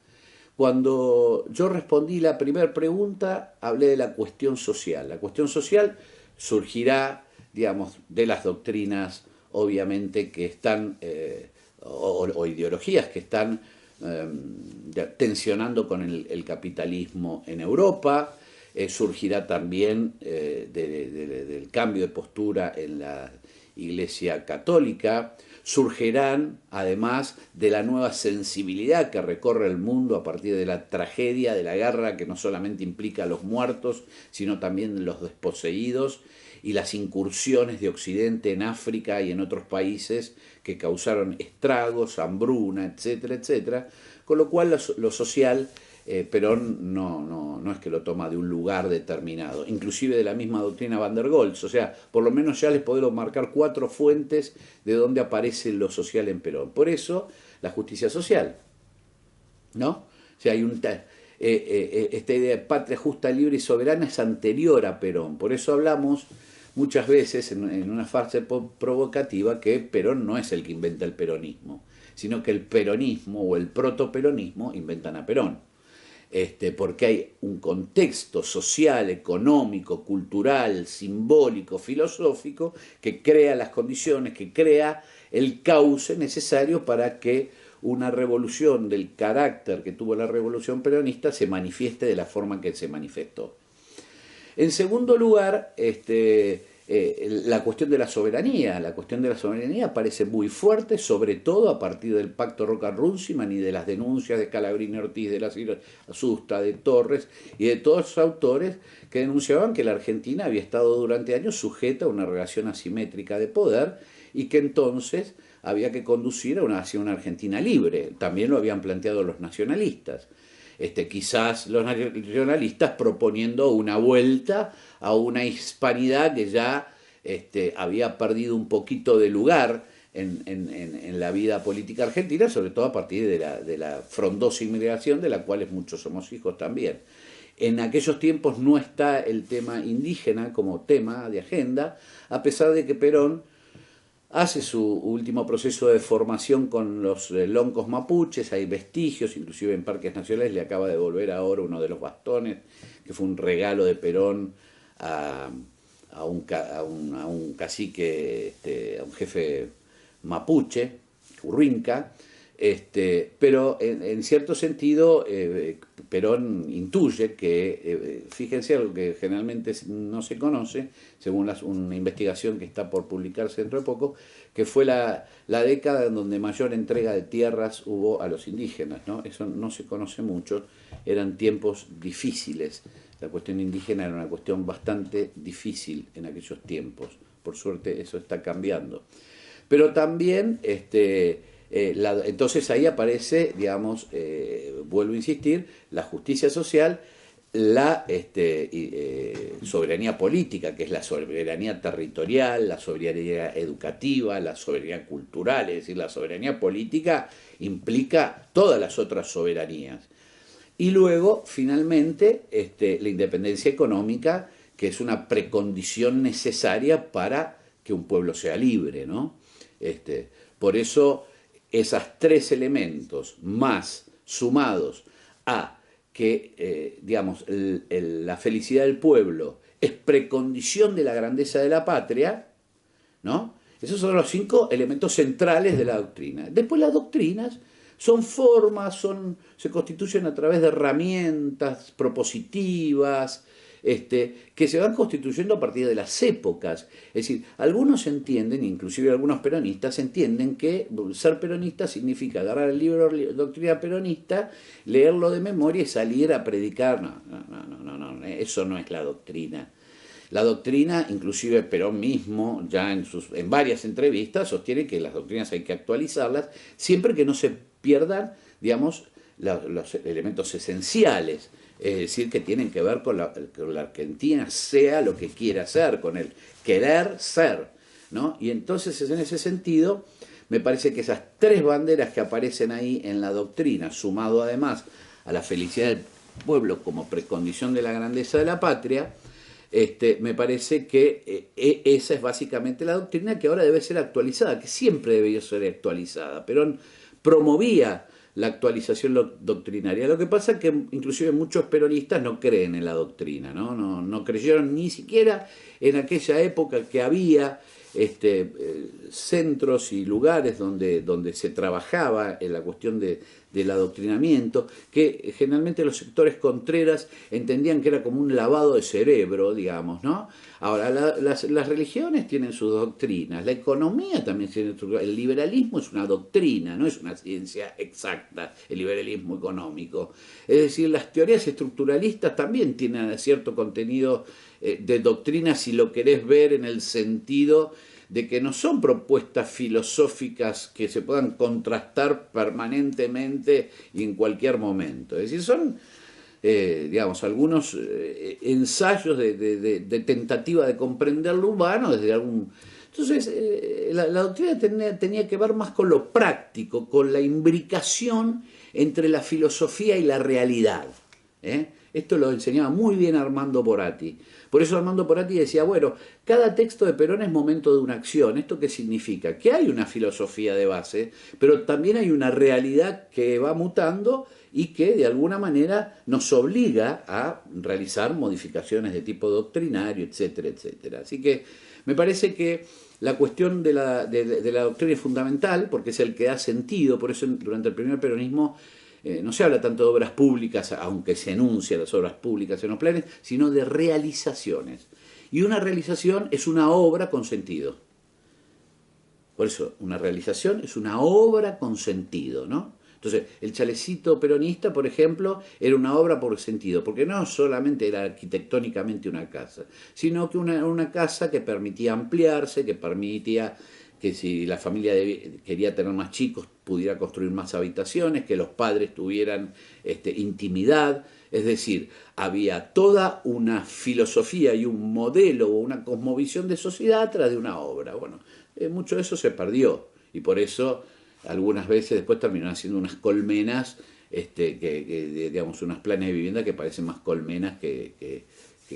Cuando yo respondí la primera pregunta, hablé de la cuestión social. La cuestión social surgirá, digamos, de las doctrinas, obviamente, que están, o ideologías que están tensionando con el capitalismo en Europa. Surgirá también del cambio de postura en la Iglesia Católica. Surgirán, además, de la nueva sensibilidad que recorre el mundo a partir de la tragedia de la guerra, que no solamente implica a los muertos, sino también los desposeídos, y las incursiones de Occidente en África y en otros países que causaron estragos, hambruna, etcétera, etcétera. Con lo cual lo social Perón no es que lo toma de un lugar determinado, inclusive de la misma doctrina Van der Goltz. O sea, por lo menos ya les podemos marcar 4 fuentes de donde aparece lo social en Perón. Por eso, la justicia social, ¿no? O sea, hay esta idea de patria justa, libre y soberana es anterior a Perón. Por eso hablamos muchas veces en una fase provocativa que Perón no es el que inventa el peronismo, sino que el peronismo o el protoperonismo inventan a Perón. Porque hay un contexto social, económico, cultural, simbólico, filosófico, que crea las condiciones, que crea el cauce necesario para que una revolución del carácter que tuvo la revolución peronista se manifieste de la forma en que se manifestó. En segundo lugar, la cuestión de la soberanía. La cuestión de la soberanía parece muy fuerte, sobre todo a partir del pacto Roca-Runciman y de las denuncias de Scalabrini Ortiz, de la Susta, de Torres y de todos los autores que denunciaban que la Argentina había estado durante años sujeta a una relación asimétrica de poder y que entonces había que conducir hacia una Argentina libre. También lo habían planteado los nacionalistas. Quizás los nacionalistas proponiendo una vuelta a una hispanidad que ya había perdido un poquito de lugar en la vida política argentina, sobre todo a partir de la frondosa inmigración, de la cual muchos somos hijos también. En aquellos tiempos no está el tema indígena como tema de agenda, a pesar de que Perón hace su último proceso de formación con los loncos mapuches, hay vestigios, inclusive en parques nacionales le acaba de devolver ahora uno de los bastones, que fue un regalo de Perón a un cacique, a un jefe mapuche, Urrinca, pero en cierto sentido Perón intuye que, fíjense algo que generalmente no se conoce, según una investigación que está por publicarse dentro de poco, que fue la década en donde mayor entrega de tierras hubo a los indígenas, ¿no? Eso no se conoce mucho, eran tiempos difíciles, la cuestión indígena era una cuestión bastante difícil en aquellos tiempos, por suerte eso está cambiando. Pero también entonces ahí aparece, digamos, vuelvo a insistir, la justicia social, la soberanía política, que es la soberanía territorial, la soberanía educativa, la soberanía cultural, es decir, la soberanía política implica todas las otras soberanías. Y luego, finalmente, la independencia económica, que es una precondición necesaria para que un pueblo sea libre, ¿no? Por eso, esos 3 elementos más sumados a que, digamos, la felicidad del pueblo es precondición de la grandeza de la patria, ¿no? Esos son los 5 elementos centrales de la doctrina. Después las doctrinas son formas, se constituyen a través de herramientas propositivas, que se van constituyendo a partir de las épocas. Es decir, algunos entienden, inclusive algunos peronistas, entienden que ser peronista significa agarrar el libro de doctrina peronista, leerlo de memoria y salir a predicar. No, eso no es la doctrina. La doctrina, inclusive Perón mismo, ya en varias entrevistas, sostiene que las doctrinas hay que actualizarlas, siempre que no se pierdan, digamos, los elementos esenciales. Es decir, que tienen que ver con la Argentina sea lo que quiera ser, con el querer ser, ¿no? Y entonces, en ese sentido, me parece que esas 3 banderas que aparecen ahí en la doctrina, sumado además a la felicidad del pueblo como precondición de la grandeza de la patria, me parece que esa es básicamente la doctrina que ahora debe ser actualizada, que siempre debió ser actualizada. Perón promovía la actualización doctrinaria. Lo que pasa es que inclusive muchos peronistas no creen en la doctrina, no creyeron ni siquiera en aquella época que había centros y lugares donde se trabajaba en la cuestión del adoctrinamiento, que generalmente los sectores contreras entendían que era como un lavado de cerebro, digamos, ¿no? Ahora, las religiones tienen sus doctrinas, la economía también tiene su... El liberalismo es una doctrina, no es una ciencia exacta, el liberalismo económico. Es decir, las teorías estructuralistas también tienen cierto contenido de doctrina, si lo querés ver en el sentido de que no son propuestas filosóficas que se puedan contrastar permanentemente y en cualquier momento. Es decir, son, digamos, algunos ensayos de tentativa de comprender lo humano desde algún... Entonces, la doctrina tenía que ver más con lo práctico, con la imbricación entre la filosofía y la realidad. Esto lo enseñaba muy bien Armando Porati. Por eso Armando Porati decía, bueno, cada texto de Perón es momento de una acción. ¿Esto qué significa? Que hay una filosofía de base, pero también hay una realidad que va mutando y que de alguna manera nos obliga a realizar modificaciones de tipo doctrinario, etcétera, etcétera. Así que me parece que la cuestión de la doctrina es fundamental porque es el que da sentido. Por eso durante el primer peronismo no se habla tanto de obras públicas, aunque se enuncian las obras públicas en los planes, sino de realizaciones. Y una realización es una obra con sentido. Por eso, una realización es una obra con sentido, ¿no? Entonces, el chalecito peronista, por ejemplo, era una obra por sentido, porque no solamente era arquitectónicamente una casa, sino que una casa que permitía ampliarse, que permitía que si la familia quería tener más chicos, pudiera construir más habitaciones, que los padres tuvieran intimidad. Es decir, había toda una filosofía y un modelo o una cosmovisión de sociedad atrás de una obra. Bueno, mucho de eso se perdió y por eso algunas veces después terminaron siendo unas colmenas, digamos, unos planes de vivienda que parecen más colmenas que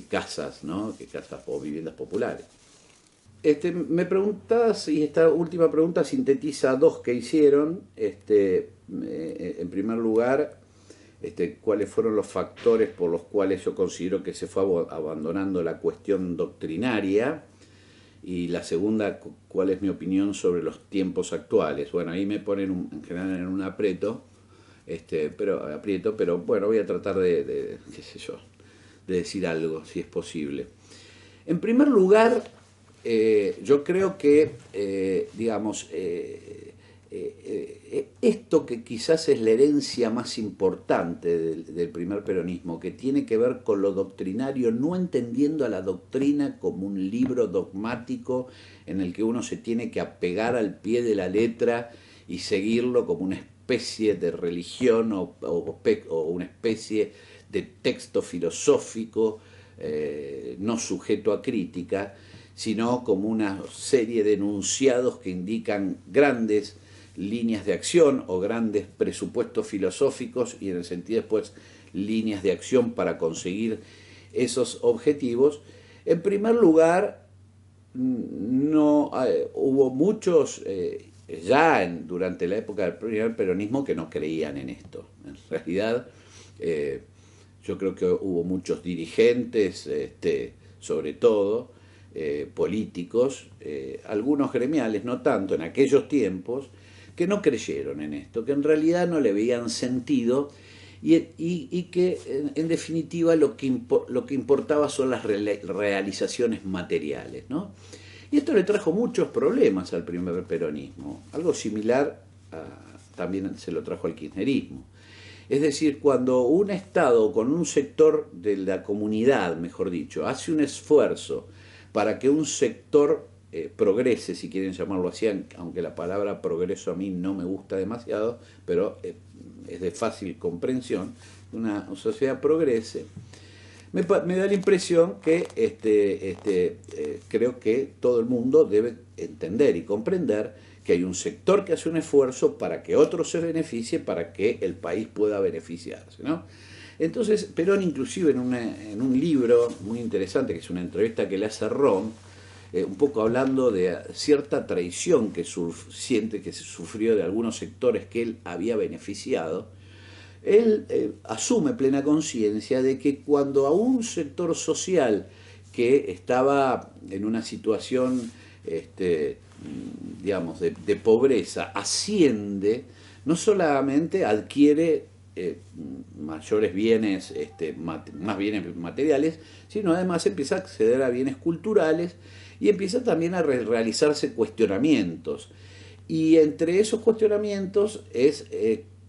casas, ¿no? Que casas o viviendas populares. Me preguntas, y esta última pregunta sintetiza dos que hicieron. En primer lugar, cuáles fueron los factores por los cuales yo considero que se fue abandonando la cuestión doctrinaria. Y la segunda, cuál es mi opinión sobre los tiempos actuales. Bueno, ahí me ponen en general en un aprieto, pero bueno, voy a tratar qué sé yo, de decir algo, si es posible. En primer lugar, yo creo que, digamos, esto que quizás es la herencia más importante del primer peronismo, que tiene que ver con lo doctrinario, no entendiendo a la doctrina como un libro dogmático en el que uno se tiene que apegar al pie de la letra y seguirlo como una especie de religión o una especie de texto filosófico no sujeto a crítica, sino como una serie de enunciados que indican grandes líneas de acción o grandes presupuestos filosóficos y en el sentido después líneas de acción para conseguir esos objetivos. En primer lugar, no hubo muchos durante la época del primer peronismo que no creían en esto. En realidad, yo creo que hubo muchos dirigentes, sobre todo, políticos, algunos gremiales, no tanto en aquellos tiempos, que no creyeron en esto, que en realidad no le veían sentido y que en definitiva lo que importaba son las realizaciones materiales, ¿no? Y esto le trajo muchos problemas al primer peronismo. Algo similar también se lo trajo al kirchnerismo. Es decir, cuando un Estado con un sector de la comunidad, mejor dicho, hace un esfuerzo para que un sector progrese, si quieren llamarlo así, aunque la palabra progreso a mí no me gusta demasiado, pero es de fácil comprensión, una sociedad progrese, me da la impresión que creo que todo el mundo debe entender y comprender que hay un sector que hace un esfuerzo para que otro se beneficie, para que el país pueda beneficiarse, ¿no? Entonces, Perón inclusive en un libro muy interesante, que es una entrevista que le hace Ron, un poco hablando de cierta traición que siente que se sufrió de algunos sectores que él había beneficiado, él asume plena conciencia de que cuando a un sector social que estaba en una situación, digamos, de pobreza, asciende, no solamente adquiere mayores bienes, más bienes materiales, sino además empieza a acceder a bienes culturales y empieza también a realizarse cuestionamientos. Y entre esos cuestionamientos es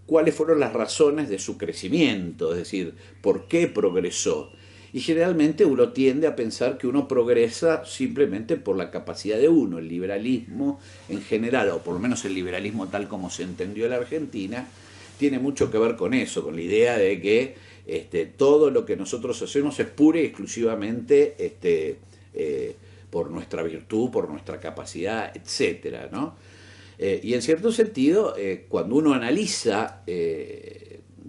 cuáles fueron las razones de su crecimiento, es decir, por qué progresó. Y generalmente uno tiende a pensar que uno progresa simplemente por la capacidad de uno. El liberalismo en general, o por lo menos el liberalismo tal como se entendió en la Argentina, tiene mucho que ver con eso, con la idea de que todo lo que nosotros hacemos es pura y exclusivamente por nuestra virtud, por nuestra capacidad, etcétera, ¿no? Y en cierto sentido, cuando uno analiza,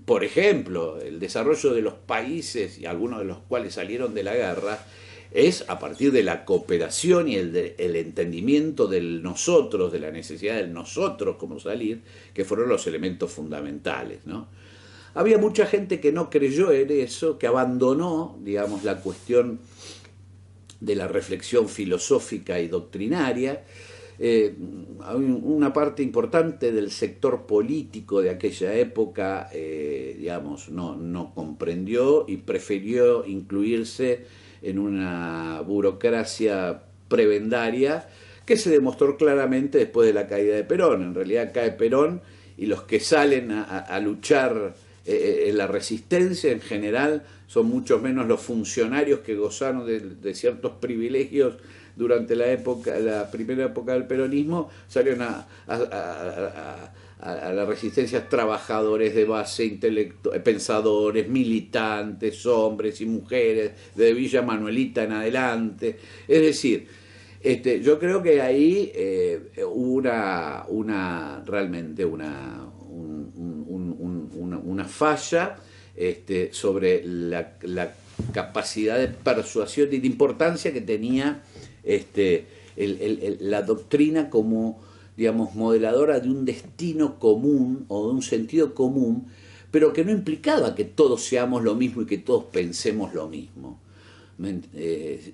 por ejemplo, el desarrollo de los países, y algunos de los cuales salieron de la guerra, es a partir de la cooperación y el entendimiento del nosotros, de la necesidad del nosotros como salir, que fueron los elementos fundamentales, ¿no? Había mucha gente que no creyó en eso, que abandonó, digamos, la cuestión de la reflexión filosófica y doctrinaria. Una parte importante del sector político de aquella época, digamos, no comprendió y prefirió incluirse en una burocracia prebendaria que se demostró claramente después de la caída de Perón. En realidad cae Perón y los que salen a luchar en la resistencia en general son mucho menos los funcionarios que gozaron de ciertos privilegios durante la primera época del peronismo. Salieron a la resistencia trabajadores de base, pensadores, militantes, hombres y mujeres, de Villa Manuelita en adelante. Es decir, yo creo que ahí hubo realmente una falla sobre la capacidad de persuasión y de importancia que tenía la doctrina como, digamos, modeladora de un destino común o de un sentido común, pero que no implicaba que todos seamos lo mismo y que todos pensemos lo mismo.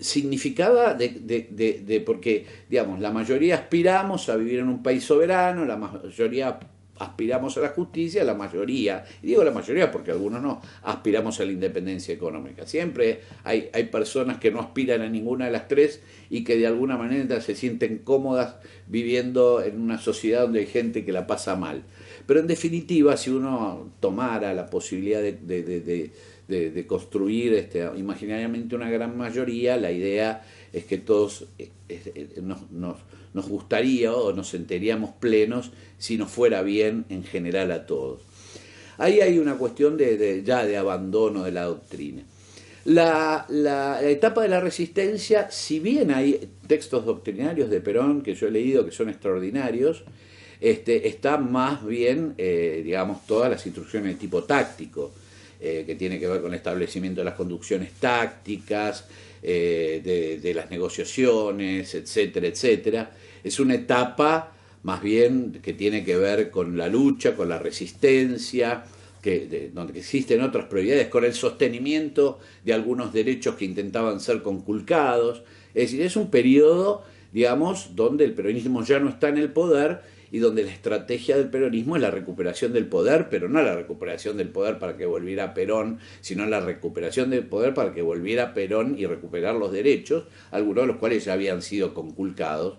Significaba porque, digamos, la mayoría aspiramos a vivir en un país soberano, la mayoría aspiramos a la justicia, la mayoría, y digo la mayoría porque algunos no, aspiramos a la independencia económica. Siempre hay personas que no aspiran a ninguna de las tres y que de alguna manera se sienten cómodas viviendo en una sociedad donde hay gente que la pasa mal. Pero en definitiva, si uno tomara la posibilidad de construir imaginariamente una gran mayoría, la idea es que todos nos gustaría o nos sentiríamos plenos si nos fuera bien en general a todos. Ahí hay una cuestión ya de abandono de la doctrina. La etapa de la resistencia, si bien hay textos doctrinarios de Perón que yo he leído que son extraordinarios, está más bien, digamos, todas las instrucciones de tipo táctico, que tiene que ver con el establecimiento de las conducciones tácticas, de las negociaciones, etcétera, etcétera. Es una etapa más bien que tiene que ver con la lucha, con la resistencia, donde existen otras prioridades, con el sostenimiento de algunos derechos que intentaban ser conculcados. Es decir, es un periodo, digamos, donde el peronismo ya no está en el poder y donde la estrategia del peronismo es la recuperación del poder, pero no la recuperación del poder para que volviera Perón, sino la recuperación del poder para que volviera Perón y recuperar los derechos, algunos de los cuales ya habían sido conculcados,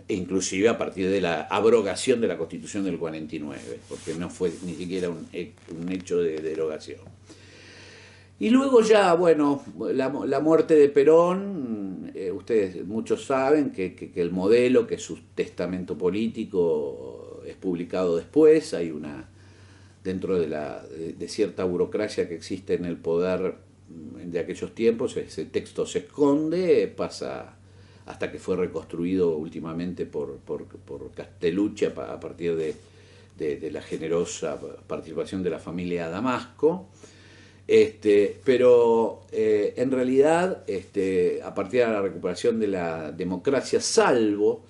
inclusive a partir de la abrogación de la Constitución del 49, porque no fue ni siquiera un hecho de derogación. Y luego ya, bueno, la muerte de Perón, ustedes muchos saben que el modelo, que es su testamento político, es publicado después. Hay dentro de cierta burocracia que existe en el poder de aquellos tiempos, ese texto se esconde, pasa hasta que fue reconstruido últimamente por Castellucci a partir de la generosa participación de la familia Damasco. Pero en realidad, a partir de la recuperación de la democracia, salvo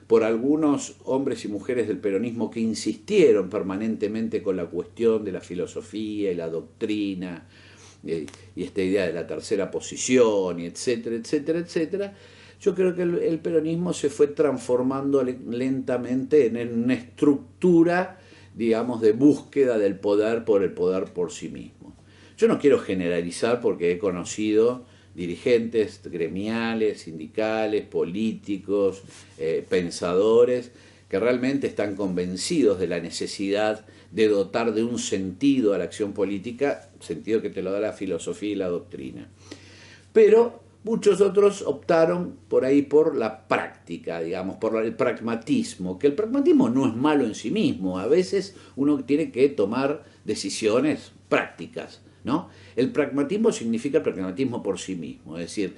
por algunos hombres y mujeres del peronismo que insistieron permanentemente con la cuestión de la filosofía y la doctrina, y esta idea de la tercera posición, y etcétera, etcétera, etcétera, yo creo que el peronismo se fue transformando lentamente en una estructura, digamos, de búsqueda del poder por el poder por sí mismo. Yo no quiero generalizar porque he conocido dirigentes gremiales, sindicales, políticos, pensadores, que realmente están convencidos de la necesidad de dotar de un sentido a la acción política, sentido que te lo da la filosofía y la doctrina. Pero muchos otros optaron por ahí por la práctica, digamos, por el pragmatismo, que el pragmatismo no es malo en sí mismo, a veces uno tiene que tomar decisiones prácticas, ¿no? El pragmatismo significa el pragmatismo por sí mismo, es decir,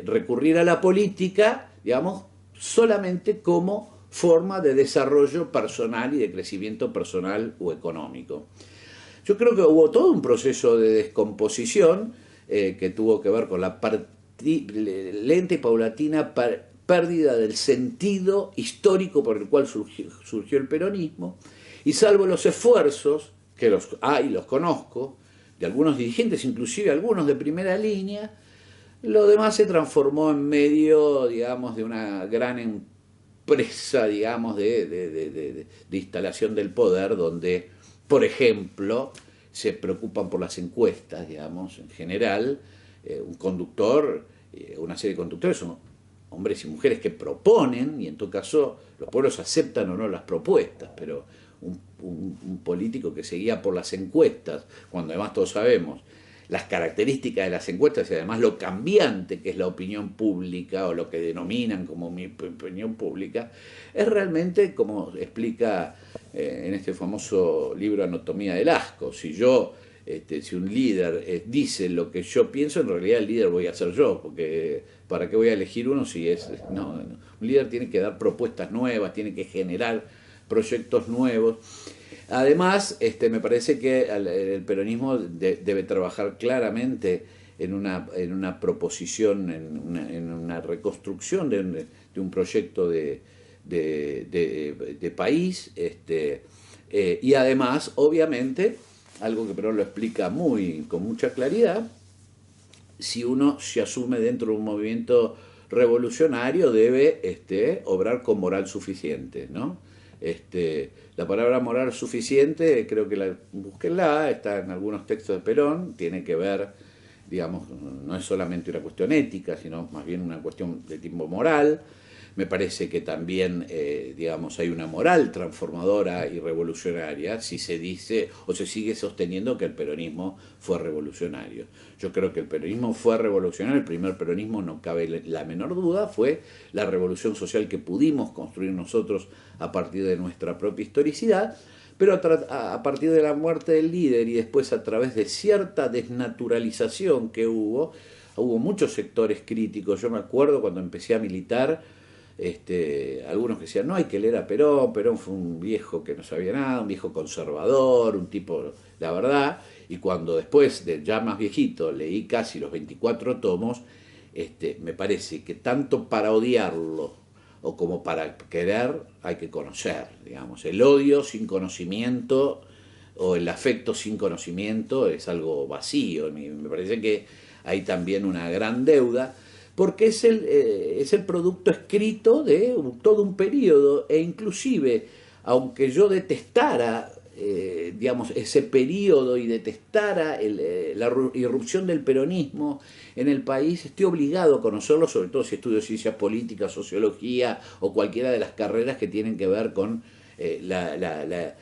recurrir a la política, digamos, solamente como forma de desarrollo personal y de crecimiento personal o económico. Yo creo que hubo todo un proceso de descomposición que tuvo que ver con la lenta y paulatina pérdida del sentido histórico por el cual surgió el peronismo, y salvo los esfuerzos, que los hay, los conozco, de algunos dirigentes, inclusive algunos de primera línea, lo demás se transformó en medio, digamos, de una gran empresa, digamos, de instalación del poder, donde, por ejemplo, se preocupan por las encuestas, digamos, en general, un conductor, una serie de conductores son hombres y mujeres que proponen, y en todo caso los pueblos aceptan o no las propuestas, pero un político que se guía por las encuestas, cuando además todos sabemos las características de las encuestas y además lo cambiante que es la opinión pública o lo que denominan como mi opinión pública, es realmente como explica en este famoso libro Anatomía del Asco. Si un líder dice lo que yo pienso, en realidad el líder voy a ser yo, porque ¿para qué voy a elegir uno si es...? No, un líder tiene que dar propuestas nuevas, tiene que generar proyectos nuevos. Además, me parece que el peronismo debe trabajar claramente en una proposición, en una reconstrucción de un proyecto de país, y además, obviamente, algo que Perón lo explica con mucha claridad, si uno se asume dentro de un movimiento revolucionario, debe obrar con moral suficiente, ¿no? La palabra moral suficiente, creo que búsquenla, está en algunos textos de Perón, tiene que ver, digamos, no es solamente una cuestión ética, sino más bien una cuestión de tipo moral. Me parece que también, digamos, hay una moral transformadora y revolucionaria si se dice o se sigue sosteniendo que el peronismo fue revolucionario. Yo creo que el peronismo fue revolucionario, el primer peronismo, no cabe la menor duda, fue la revolución social que pudimos construir nosotros a partir de nuestra propia historicidad, pero a partir de la muerte del líder y después a través de cierta desnaturalización que hubo muchos sectores críticos. Yo me acuerdo cuando empecé a militar, algunos que decían, no hay que leer a Perón, Perón fue un viejo que no sabía nada, un viejo conservador, un tipo, la verdad, y cuando después de ya más viejito leí casi los 24 tomos, me parece que tanto para odiarlo o como para querer hay que conocer, digamos, el odio sin conocimiento o el afecto sin conocimiento es algo vacío, me parece que hay también una gran deuda, porque es el producto escrito de todo un periodo, e inclusive, aunque yo detestara, digamos, ese periodo y detestara la irrupción del peronismo en el país, estoy obligado a conocerlo, sobre todo si estudio ciencias políticas, sociología o cualquiera de las carreras que tienen que ver con la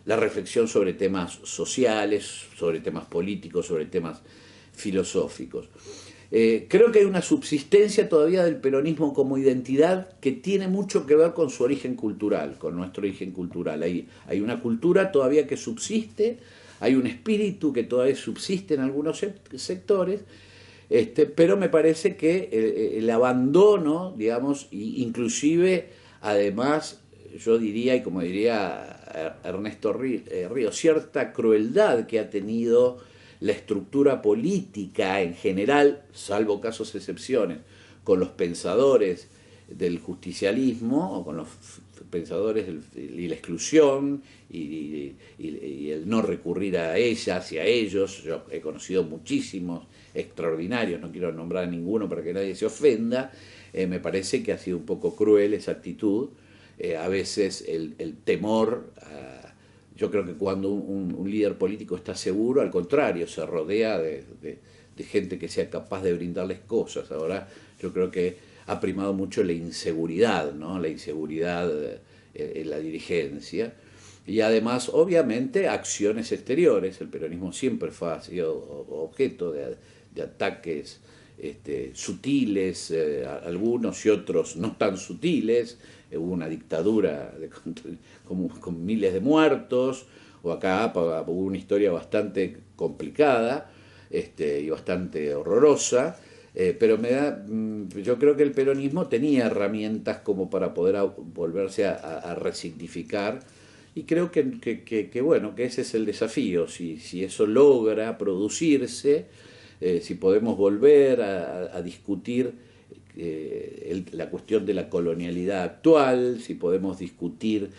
reflexión sobre temas sociales, sobre temas políticos, sobre temas filosóficos. Creo que hay una subsistencia todavía del peronismo como identidad que tiene mucho que ver con su origen cultural, con nuestro origen cultural. Hay una cultura todavía que subsiste, hay un espíritu que todavía subsiste en algunos sectores, pero me parece que el abandono, digamos, inclusive, además, yo diría, y como diría Ernesto Ríos, cierta crueldad que ha tenido la estructura política en general, salvo casos excepciones, con los pensadores del justicialismo o con los pensadores y la exclusión y el no recurrir a ellas y a ellos. Yo he conocido muchísimos extraordinarios, no quiero nombrar a ninguno para que nadie se ofenda. Me parece que ha sido un poco cruel esa actitud, a veces el temor yo creo que cuando un líder político está seguro, al contrario, se rodea de gente que sea capaz de brindarles cosas. Ahora yo creo que ha primado mucho la inseguridad, ¿no? La inseguridad en la dirigencia. Y además, obviamente, acciones exteriores. El peronismo siempre ha sido objeto de ataques sutiles, algunos y otros no tan sutiles. Hubo una dictadura con miles de muertos, o acá hubo una historia bastante complicada y bastante horrorosa, pero yo creo que el peronismo tenía herramientas como para poder volverse a resignificar, y creo que bueno, que ese es el desafío. Si eso logra producirse, si podemos volver a discutir la cuestión de la colonialidad actual, si podemos discutir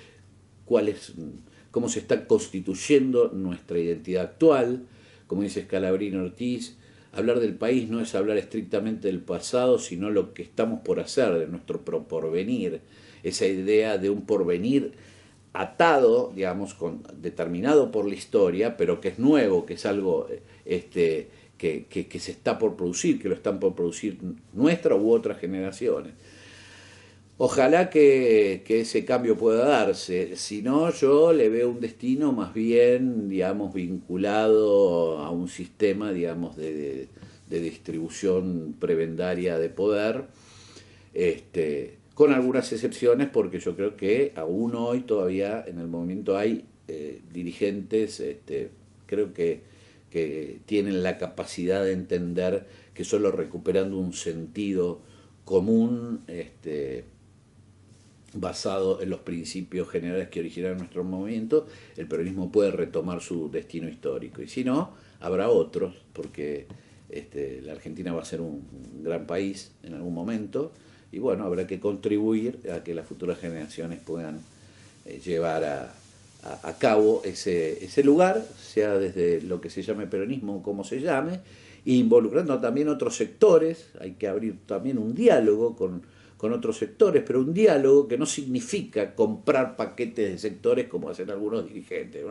cómo se está constituyendo nuestra identidad actual, como dice Scalabrini Ortiz, hablar del país no es hablar estrictamente del pasado, sino lo que estamos por hacer, de nuestro porvenir, esa idea de un porvenir atado, digamos, determinado por la historia, pero que es nuevo, que es algo que se está por producir, que lo están por producir nuestra u otras generaciones. Ojalá que ese cambio pueda darse, si no yo le veo un destino más bien, digamos, vinculado a un sistema, digamos, de distribución prebendaria de poder, con algunas excepciones, porque yo creo que aún hoy todavía en el movimiento hay dirigentes, creo que tienen la capacidad de entender que solo recuperando un sentido común, basado en los principios generales que originaron nuestro movimiento, el peronismo puede retomar su destino histórico. Y si no, habrá otros, porque la Argentina va a ser un gran país en algún momento, y bueno, habrá que contribuir a que las futuras generaciones puedan llevar a cabo ese lugar, sea desde lo que se llame peronismo o como se llame, involucrando también otros sectores. Hay que abrir también un diálogo con otros sectores, pero un diálogo que no significa comprar paquetes de sectores como hacen algunos dirigentes.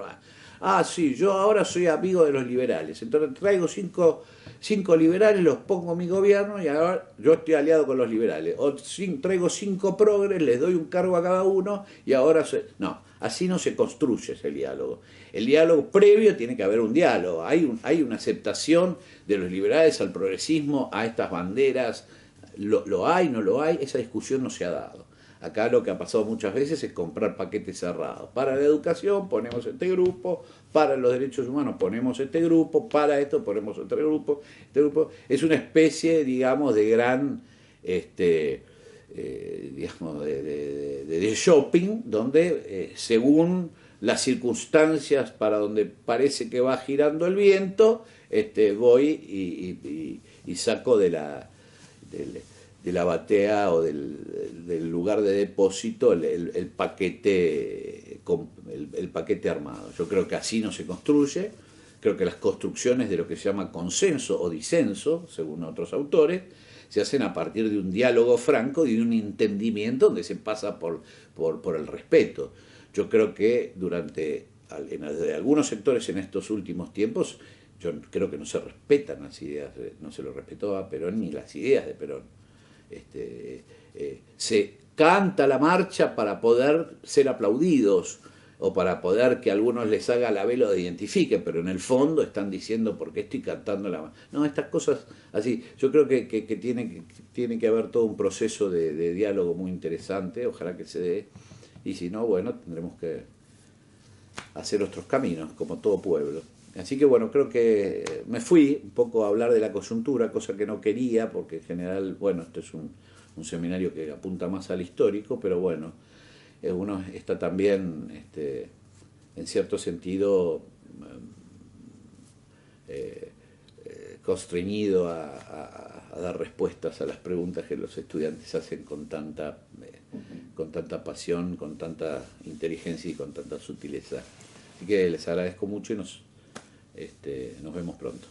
Ah, sí, yo ahora soy amigo de los liberales, entonces traigo cinco liberales, los pongo en mi gobierno y ahora yo estoy aliado con los liberales. O traigo 5 progres, les doy un cargo a cada uno y ahora... No, así no se construye ese diálogo. El diálogo previo tiene que haber un diálogo. Hay una aceptación de los liberales al progresismo, a estas banderas. ¿Lo hay, no lo hay? Esa discusión no se ha dado. Acá lo que ha pasado muchas veces es comprar paquetes cerrados. Para la educación ponemos este grupo, para los derechos humanos ponemos este grupo, para esto ponemos otro grupo. Este grupo es una especie, digamos, de gran, digamos, de shopping, donde según las circunstancias para donde parece que va girando el viento, voy y saco de la batea o del lugar de depósito el paquete armado. Yo creo que así no se construye. Creo que las construcciones de lo que se llama consenso o disenso, según otros autores, se hacen a partir de un diálogo franco y de un entendimiento donde se pasa por el respeto. Yo creo que de algunos sectores en estos últimos tiempos, yo creo que no se respetan las ideas, no se lo respetó a Perón ni las ideas de Perón. Se canta la marcha para poder ser aplaudidos o para poder que a algunos les haga la vela o identifiquen, pero en el fondo están diciendo ¿por qué estoy cantando la marcha? No, estas cosas así. Yo creo que tiene que haber todo un proceso de diálogo muy interesante, ojalá que se dé, y si no, bueno, tendremos que hacer otros caminos, como todo pueblo. Así que bueno, creo que me fui un poco a hablar de la coyuntura, cosa que no quería, porque en general, bueno, esto es un seminario que apunta más al histórico, pero bueno, uno está también, en cierto sentido, constreñido a dar respuestas a las preguntas que los estudiantes hacen con tanta pasión, con tanta inteligencia y con tanta sutileza. Así que les agradezco mucho y nos vemos pronto.